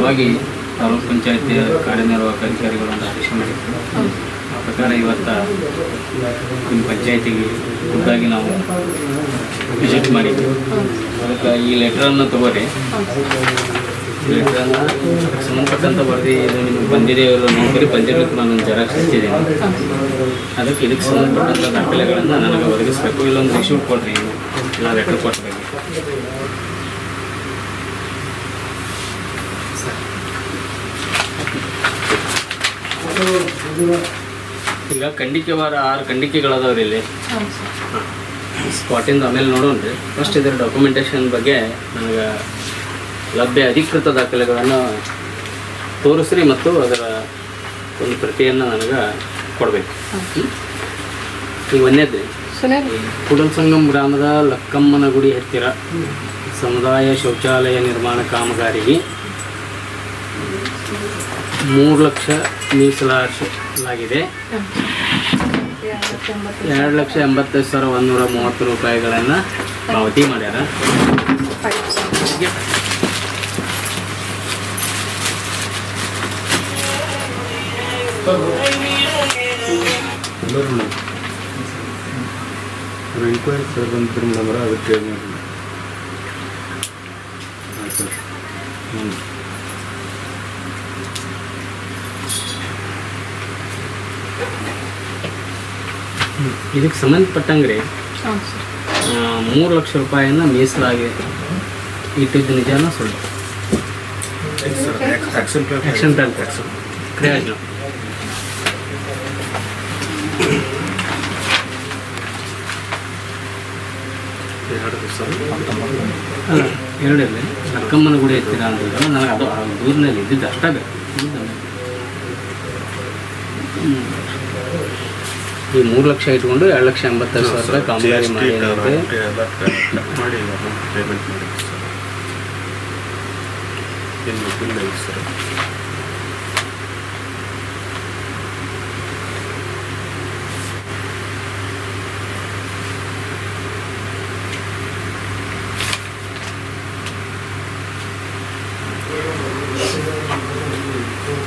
ಸಲುವಾಗಿ ತಾಲೂಕು ಪಂಚಾಯತಿ ಕಾರ್ಯನಿರ್ವಾಹಕ ಅಧಿಕಾರಿಗಳನ್ನು ಆದೇಶ ಮಾಡಿದ್ರು. ಆ ಪ್ರಕಾರ ಇವತ್ತು ನಿಮ್ಮ ಪಂಚಾಯತಿಗೆ ಖುದ್ದಾಗಿ ನಾವು ವಿಸಿಟ್ ಮಾಡಿದ್ವಿ. ಅದಕ್ಕೆ ಈ ಲೆಟ್ರನ್ನು ತಗೋರಿ. ಈ ಲೆಟ್ರನ್ನು ಸಂಬಂಧಪಟ್ಟಂಥ ವರದಿ ಇದು ನಿಮಗೆ ಬಂದಿದೆ, ನೌಕರಿ ಬಂದಿರಲಿಕ್ಕೆ ನಾನು ಜೆರಾಕ್ಸ್ ಹಚ್ಚಿದ್ದೀನಿ. ಅದಕ್ಕೆ ಇದಕ್ಕೆ ಸಂಬಂಧಪಟ್ಟಂಥ ದಾಖಲೆಗಳನ್ನು ನನಗೆ ಒದಗಿಸ್ಬೇಕು. ಇಲ್ಲೊಂದು ರಿಸೀವ್ ಕೊಡ್ರಿ, ಇಲ್ಲ ಲೆಟ್ರ್ ಕೊಟ್ಟಬೇಕು. ಈಗ ಖಂಡಿಕೆ ವಾರ 6 ಖಂಡಿಕೆಗಳದಾವ್ರಿ ಇಲ್ಲಿ ಸ್ಪಾಟಿಂದ. ಆಮೇಲೆ ನೋಡೋಣ್ರಿ. ಫಸ್ಟ್ ಇದರ ಡಾಕ್ಯುಮೆಂಟೇಷನ್ ಬಗ್ಗೆ ನನಗೆ ಲಭ್ಯ ಅಧಿಕೃತ ದಾಖಲೆಗಳನ್ನು ತೋರಿಸ್ರಿ ಮತ್ತು ಅದರ ಒಂದು ಪ್ರತಿಯನ್ನು ನನಗೆ ಕೊಡಬೇಕು. ಈಗ ಒಂದೇದ್ರಿ, ಕೂಡಲ ಸಂಗಮ ಗ್ರಾಮದ ಲಕ್ಕಮ್ಮನಗುಡಿ ಹತ್ತಿರ ಸಮುದಾಯ ಶೌಚಾಲಯ ನಿರ್ಮಾಣ ಕಾಮಗಾರಿಗೆ 3 ಲಕ್ಷ ಮೀಸಲಾಗಿದೆ. 2,85,130 ರೂಪಾಯಿಗಳನ್ನು ಪಾವತಿ ಮಾಡ್ಯಾರ. ಎಂಕ್ವೈರಿ ಸರ್ ಬಂದ್ರಿ ಮೇಡಮ್, ಅದಕ್ಕೆ ಇದಕ್ಕೆ ಸಂಬಂಧಪಟ್ಟಂಗೆ 3 ಲಕ್ಷ ರೂಪಾಯಿಯನ್ನು ಮೀಸಲಾಗಿ ಇಟ್ಟಿದ್ದು ನಿಜಾನ ಸುಳ್ಳು? ಆಕ್ಷನ್ ಪ್ಲಾನ್ ಪ್ರಯೋಜನ ಎರಡಲ್ಲಿ ಲಕ್ಕಮ್ಮನ ಗುಡಿ ಹತ್ತಿರ ಅಂತಂದ್ರೆ ನನಗೆ ಅದು ದೂರಿನಲ್ಲಿ ಇದ್ದಿದ್ದು ಅಷ್ಟೇ ಬೇಕು. ಈ 3 ಲಕ್ಷ ಇಟ್ಕೊಂಡು 2,85,000 ರೂಪಾಯಿ ಕಾಮಗಾರಿ ಮಾಡಿ ಪೇಮೆಂಟ್ ಮಾಡಿ ಸರ್.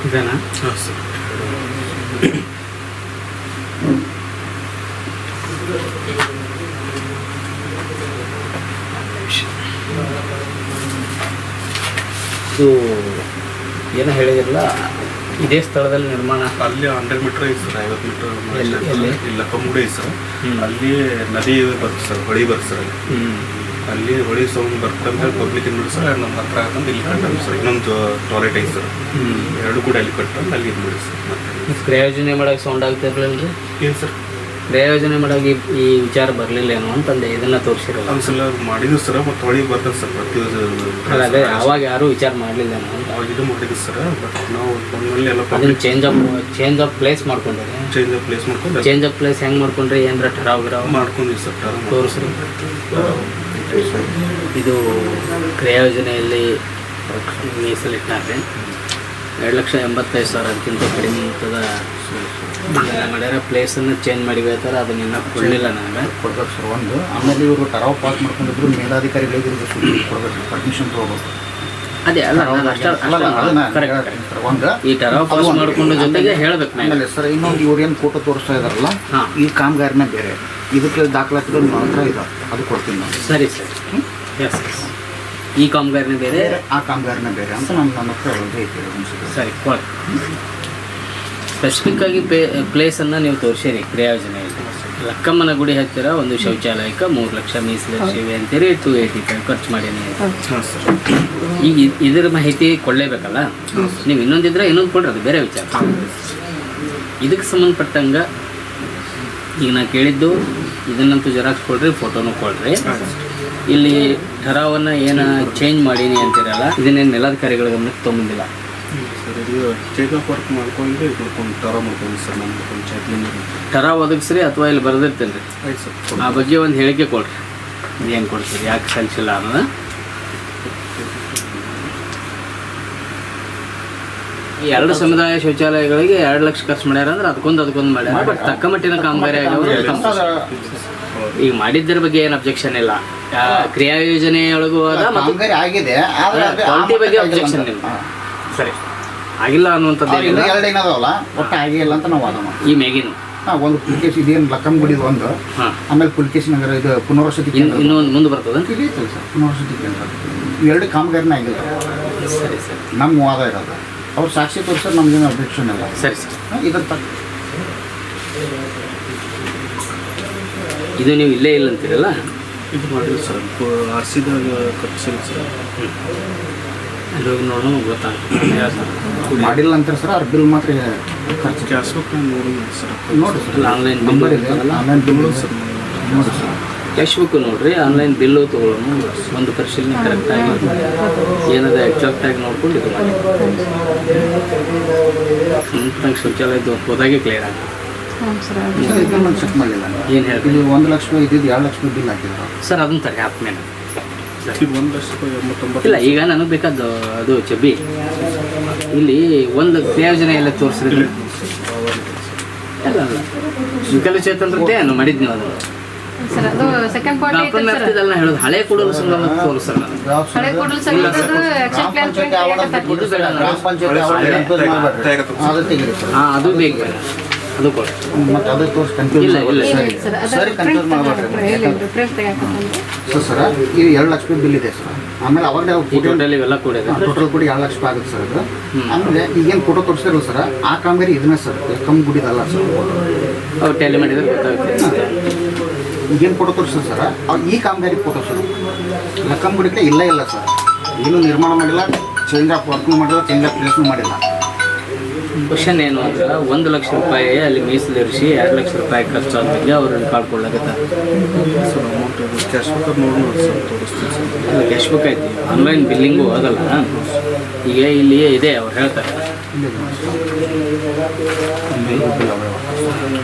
ಇದೇನಾ? ಹಾಂ ಸರ್. ಇದು ಏನೋ ಹೇಳಿದಿರಲ್ಲ, ಇದೇ ಸ್ಥಳದಲ್ಲಿ ನಿರ್ಮಾಣ ಅಲ್ಲಿ 100 ಮೀಟ್ರ್ ಐತೆ ಸರ್, 50 ಮೀಟ್ರ್ ಎಲ್ಲಿ ಇಲ್ಲ ಕಮ್ಮುಡಿ ಐತೆ ಸರ್. ಅಲ್ಲಿ ನದಿ ಬರ್ತದೆ ಸರ್, ಹೊಳಿ ಬರ್ತದೆ ಸರ್. ಅಲ್ಲಿ ಹೊಳಿ ಸೌಂಡ್ ಬರ್ತಂದ್ರೆ ಪಬ್ಲಿಕ್ ಏನು ನೋಡಿ ಸರ್, ನಮ್ಮ ಹತ್ರ ಹಾಕಂತ ಇಲ್ಲಿ ಕಟ್ಟಂದು ಸರ್. ಇನ್ನೊಂದು ಟಾಯ್ಲೆಟ್ ಐತೆ ಸರ್, 2 ಕೂಡ ಅಲ್ಲಿ ಕಟ್ಟಂದು ಅಲ್ಲಿ ಇದು ಮಾಡಿ ಸರ್. ಮತ್ತೆ ಪ್ರಯೋಜನೆ ಮಾಡೋಕೆ ಸೌಂಡ್ ಆಗ್ತಿರ್ಲಿಲ್ಲ ರೀ? ಏನು ಸರ್ ಪ್ರಯೋಜನೆ ಮಾಡೋಕೆ ಈ ವಿಚಾರ ಬರಲಿಲ್ಲ ಏನೋ ಅಂತಂದೆ. ಇದನ್ನು ತೋರಿಸಿರಲ್ಲ ಒಂದ್ಸಲ ಮಾಡಿದ್ವಿ ಸರ್, ಮತ್ತು ಹೊಳಿ ಬರ್ತದೆ ಸರ್ ಪ್ರತಿ. ಅದೇ ಅವಾಗ ಯಾರೂ ವಿಚಾರ ಮಾಡಲಿಲ್ಲ ಅಂತ. ಅವಾಗ ಇದು ಮಾಡಿದ್ವಿ ಸರ್, ಬಟ್ ನಾವು ಫೋನಲ್ಲಿ ಎಲ್ಲ ಅದನ್ನು ಚೇಂಜ್ ಆಫ್ ಪ್ಲೇಸ್ ಮಾಡ್ಕೊಂಡ್ರಿ. ಚೇಂಜ್ ಆಫ್ ಪ್ಲೇಸ್ ಹೆಂಗೆ ಮಾಡ್ಕೊಂಡ್ರಿ? ಏನಾರ ಠರಾವ್ ಮಾಡ್ಕೊಂಡಿವಿ ಸರ್. ತೋರಿಸ್ರಿ. ಇದು ಕ್ರಿಯಾ ಯೋಜನೆಯಲ್ಲಿ ಮೀಸಲಿಟ್ಟಾರೆ 2,85,000 ಅದಕ್ಕಿಂತ ಕಡಿಮೆ ಮೊತ್ತದ ಮಾಡ್ಯಾರ. ಪ್ಲೇಸನ್ನು ಚೇಂಜ್ ಮಾಡಿ ಹೇಳ್ತಾರೆ, ಅದನ್ನ ಇನ್ನೂ ಕೊಡಲಿಲ್ಲ ನನಗೆ. ಕೊಡ್ಬೇಕು ಸರ್ ಒಂದು. ಆಮೇಲೆ ಇವರು ಟರಾವ್ ಪಾಸ್ ಮಾಡ್ಕೊಂಡಿದ್ರು, ಮೇಲಾಧಿಕಾರಿಗಳಿಗೆ ಕೊಡಬೇಕು, ಪರ್ಮಿಷನ್ ತೊಗೋಬೇಕು. ಅದೇ ಅಲ್ಲ, ಒಂದು ಈ ಟರಾವ್ ಪಾಸ್ ಮಾಡ್ಕೊಂಡು ಜೊತೆಗೆ ಹೇಳ್ಬೇಕು. ಆಮೇಲೆ ಸರ್ ಇನ್ನೊಂದು ಇವ್ರು ಏನು ಫೋಟೋ ತೋರಿಸ್ತಾ ಇದಾರಲ್ಲ, ಈ ಕಾಮಗಾರಿನೇ ಬೇರೆ, ಇದಕ್ಕೆ ದಾಖಲಾತಿಗಳು ನಿಮ್ಮ ಹತ್ರ ಇದೆ, ಅದು ಕೊಡ್ತೀನಿ ನಾನು. ಸರಿ ಸರ್, ಎಸ್ ಈ ಕಾಮಗಾರಿನೇ ಬೇರೆ, ಆ ಕಾಮಗಾರಿನೇ ಬೇರೆ ಅಂತ ನನ್ನ ಹತ್ರ ಐತೆ. ಸರಿ ಕೊಡಿ. ಸ್ಪೆಸಿಫಿಕ್ಕಾಗಿ ಪ್ಲೇಸನ್ನು ನೀವು ತೋರಿಸಿರಿ. ಕ್ರಿಯಾ ಯೋಜನೆಯಲ್ಲಿ ಲಕ್ಕಮ್ಮನ ಗುಡಿ ಹತ್ತಿರ ಒಂದು ಶೌಚಾಲಯಕ್ಕೆ 3 ಲಕ್ಷ ಮೀಸಲಿಟ್ಟಿವೆ ಅಂತೇಳಿ 285 ಖರ್ಚು ಮಾಡೀನಿ. ಈಗ ಇದರ ಮಾಹಿತಿ ಕೊಡಲೇಬೇಕಲ್ಲ ನೀವು. ಇನ್ನೊಂದಿದ್ರೆ ಇನ್ನೊಂದು ಕೊಡ್ರಿ, ಅದು ಬೇರೆ ವಿಚಾರ. ಇದಕ್ಕೆ ಸಂಬಂಧಪಟ್ಟಂಗೆ ಈಗ ನಾನು ಕೇಳಿದ್ದು ಇದನ್ನಂತೂ ಜೆರಾಕ್ಸ್ ಕೊಡ್ರಿ, ಫೋಟೋನು ಕೊಡ್ರಿ. ಇಲ್ಲಿ ಠರಾವನ್ನು ಏನು ಚೇಂಜ್ ಮಾಡೀನಿ ಅಂತೀರಲ್ಲ, ಇದನ್ನೇನು ಮೇಲಾಧಿಕಾರಿಗಳ ಗಮನಕ್ಕೆ ತೊಗೊಂಡಿಲ್ಲ ಸರ್. ಇದು ಚೇಕಪ್ ವರ್ಕ್ ಮಾಡ್ಕೊಂಡು ಟರಾವ್ ಮಾಡ್ಕೊಂಡು ಸರ್. ನಮ್ಮ ಪಂಚಾಯತ್ಲಿಂದ ಠರಾವ್ ಒದಗಿಸ್ರಿ ಅಥವಾ ಇಲ್ಲಿ ಬರೆದಿರ್ತೇನೆ ರೀ. ಆಯ್ತು ಸರ್. ಆ ಬಗ್ಗೆ ಒಂದು ಹೇಳಿಕೆ ಕೊಡ್ರಿ, ಏನು ಕೊಡ್ತೀರಿ, ಯಾಕೆ ಸಲ್ಲಿಸಿಲ್ಲ ಅನ್ನೋದು. ಈ 2 ಸಮುದಾಯ ಶೌಚಾಲಯಗಳಿಗೆ 2 ಲಕ್ಷ ಖರ್ಚು ಮಾಡ್ಯಾರ ಅಂದ್ರೆ ಅದಕ್ಕೊಂದು ಮಾಡ್ಯಾರ. ಬಟ್ ತಕ್ಕ ಮಟ್ಟಿನ ಕಾಮಗಾರಿ ಈಗ ಮಾಡಿದ್ದರ ಬಗ್ಗೆ ಏನು ಅಬ್ಜೆಕ್ಷನ್ ಇಲ್ಲ. ಕ್ರಿಯಾ ಯೋಜನೆಯೊಳಗೂ ಅದ, ಕಾಮಗಾರಿ ಆಗಿದೆ, ಕ್ವಾಲಿಟಿ ಬಗ್ಗೆ ಅಬ್ಜೆಕ್ಷನ್ ಇಲ್ಲ. ಸರಿ ಆಗಿಲ್ಲ ಅನ್ನುವಂಥದ್ದು ಇನ್ನು ಎರಡು ಏನದಾವಲ್ಲ ಒಟ್ಟು ಆಗೇ ಇಲ್ಲ ಅಂತ ನಾವು ವಾದ ಮಾಡ್ತೀವಿ. ಈ ಮ್ಯಾಗಿನ ಒಂದು ಪುಲ್ಕೇಶ್ ಇದೇನು ಲಕ್ಕಂ ಗುಡಿದು ಒಂದು, ಹಾಂ, ಆಮೇಲೆ ಪುಲ್ಕೇಶ್ ನಗರ ಇದು ಪುನರ್ವಸತಿ ಕೇಂದ್ರ ಇನ್ನೊಂದು ಮುಂದೆ ಬರ್ತದೆ. ಇಲ್ಲಿ ಐತಲ್ಲ ಸರ್ ಪುನರ್ವಸತಿ ಕೇಂದ್ರ. ಇವೆರಡು ಕಾಮಗಾರಿನ ಆಗಿಲ್ಲ ಸರಿ ಸರಿ ನಮ್ಮ ವಾದ ಇರೋದು. ಅವ್ರು ಸಾಕ್ಷಿ ತೋರಿಸೋದು ನಮಗೇನು ಅಬ್ಜೆಕ್ಷನ್ ಇಲ್ಲ. ಸರಿ ಸರ್. ಇದ್ರ ತಕ್ಕ ಇದು ನೀವು ಇಲ್ಲೇ ಇಲ್ಲ ಅಂತೀರಲ್ಲ, ಇದು ಮಾಡಿಲ್ಲ ಸರ್, RCದಾಗ ಖರ್ಚಿಲ್ಲ ಸರ್. ಅಲ್ಲಿ ಹೋಗಿ ನೋಡೋ ಗೊತ್ತಾಗ್ತದೆ. ಮಾಡಿಲ್ಲ ಅಂತಾರೆ ಸರ್, ಅವ್ರ ಬಿಲ್ ಮಾತ್ರ ಖರ್ಚು ಕ್ಯಾಶ್ ಬುಕ್ ನಾನು ನೋಡಿಲ್ಲ ಸರ್. ನೋಡಿ ಸರ್, ಆನ್ಲೈನ್ ನಂಬರ್ ಇದೆ, ಆನ್ಲೈನ್ ಬಿಲ್ ಸರ್ ನೋಡಿ ಸರ್. ಕ್ಯಾಶ್ ಬುಕ್ ನೋಡ್ರಿ, ಆನ್ಲೈನ್ ಬಿಲ್ಲು ತೊಗೊಳ್ಳೋಣ, ಒಂದು ಪರಿಶೀಲನೆ ಕರೆಕ್ಟಾಗಿ ಏನದ ಎಕ್ಸಾಕ್ಟಾಗಿ ನೋಡ್ಕೊಂಡು ಇದು ಮಾಡಿ. ನಂಗೆ ಶೌಚಾಲಯದ್ದು ಹೋದಾಗೆ ಕ್ಲಿಯರ್ ಆಗುತ್ತೆ. ಇದನ್ನು ಚೆಕ್ ಮಾಡಲಿಲ್ಲ. ಏನು ಹೇಳ್ತೀವಿ ಇದು 1 ಲಕ್ಷ ಇದ್ದಿದ್ದು 2 ಲಕ್ಷ ಬಿಲ್ ಹಾಕಿದ್ರು ಸರ್, ಅದನ್ನು ತರಗೆ ಆದ್ಮೇಲೆ ಇದು 1,89,000 ಇಲ್ಲ. ಈಗ ನನಗೆ ಬೇಕಾದ ಅದು ಚಬ್ಬಿ ಇಲ್ಲಿ ಒಂದು ಪ್ರಯೋಜನ ಎಲ್ಲ ತೋರಿಸಿದ್ರೆ ಎಲ್ಲ ಅಲ್ಲ ವಿಕಲಚೇತನರದ್ದೇ ನಾನು ಮಾಡಿದ್ನಿ. ಅದು ಸರ್ ಅದು ಸೆಕೆಂಡ್ ಪಾರ್ಟ್ ಐತೆ ಸರ್. ಡಾಕ್ಟರ್ನ ಹೇಳೋದು ಹಳೆ ಕೂಡಲು ಸಂಗಮ ತೋರಿಸ್ತಾರೆ ನಾನು. ಹಳೆ ಕೂಡಲು ಸಂಘದ ಆಕ್ಷನ್ ಪ್ಲಾನ್ ಇದು ಬೇಡ ನಾನು. ಗ್ರಾಮ ಪಂಚಾಯತಿ ಅದು ತೆಗೀರಿ ಸರ್. ಹಾಂ, ಅದು ಬೇಕು ಬೇಡ, ಅದು ಕೊಡಿ. ಮತ್ತು ಅದು ತೋರಿಸಿ ಕನ್ಫ್ಯೂಸ್ ಇಲ್ಲ ಇಲ್ಲ ಸರಿ ಸರ್ ಸರಿ ಕನ್ಫ್ಯೂಸ್ ಮಾಡಬೇಡ್ರಿ ಪ್ರಿಂಟ್ ತೆಗೆದು ಸರ್. ಇದು 2 ಲಕ್ಷ ಬಿಲ್ ಇದೆ ಸರ್. ಆಮೇಲೆ ಅವಾಗಲೇ ಈ ಟೋಟಲ್ ಇವೆಲ್ಲ ಕೂಡಿದೆ. ಟೋಟಲ್ ಕೂಡ 2 ಲಕ್ಷ ರೂಪಾಯಿ ಆಗುತ್ತೆ ಸರ್ ಅದು. ಆಮೇಲೆ ಈಗೇನು ಫೋಟೋ ತೋರಿಸಿರಲ್ಲ ಸರ್, ಆ ಕಾಮಗಾರಿ ಇದನ್ನ ಸರ್ ಕಮ್ಮಿ ಗುಡಿದಲ್ಲ ಸರ್. ಅವ್ರು ಟ್ಯಾಲಿ ಮಾಡಿದ್ರೆ ಗೊತ್ತಾಗುತ್ತೆ. ಈಗೇನು ಫೋಟೋ ತೋರಿಸ್ತಾರೆ ಸರ್, ಈ ಕಾಮಗಾರಿ ಫೋಟೋ ಸರ್ ಲಕ್ಕಂ ಗುಡಿಗೆ ಇಲ್ಲ ಸರ್. ಏನು ನಿರ್ಮಾಣ ಮಾಡಿಲ್ಲ, ಚೇಂಜ್ ಆಫ್ ವರ್ಕ್ನು ಮಾಡಿಲ್ಲ, ಚೇಂಜ್ ಆಫ್ ಪ್ಲೇಸ್ನು ಮಾಡಿಲ್ಲ. ಕ್ವಶನ್ ಏನು ಅಂದ್ರೆ 1 ಲಕ್ಷ ರೂಪಾಯಿ ಅಲ್ಲಿ ಮೀಸಲಿರಿಸಿ 2 ಲಕ್ಷ ರೂಪಾಯಿ ಖರ್ಚಾದ ಬಗ್ಗೆ ಅವ್ರು ರೆಕಾರ್ಡ್ ಕೊಡ್ಲಾಗತ್ತಾರೆ. ಸರ್ ಅಮೌಂಟ್ ಕ್ಯಾಶ್ ಬುಕ್ ನೋಡೋಣ ಸರ್, ತೋರಿಸ್ತೀನಿ ಸರ್. ಕ್ಯಾಶ್ ಬುಕ್ ಐತಿ, ಆನ್ಲೈನ್ ಬಿಲ್ಲಿಂಗು ಆಗಲ್ಲ. ಈಗ ಇಲ್ಲಿ ಇದೆ, ಅವ್ರು ಹೇಳ್ತಾರೆ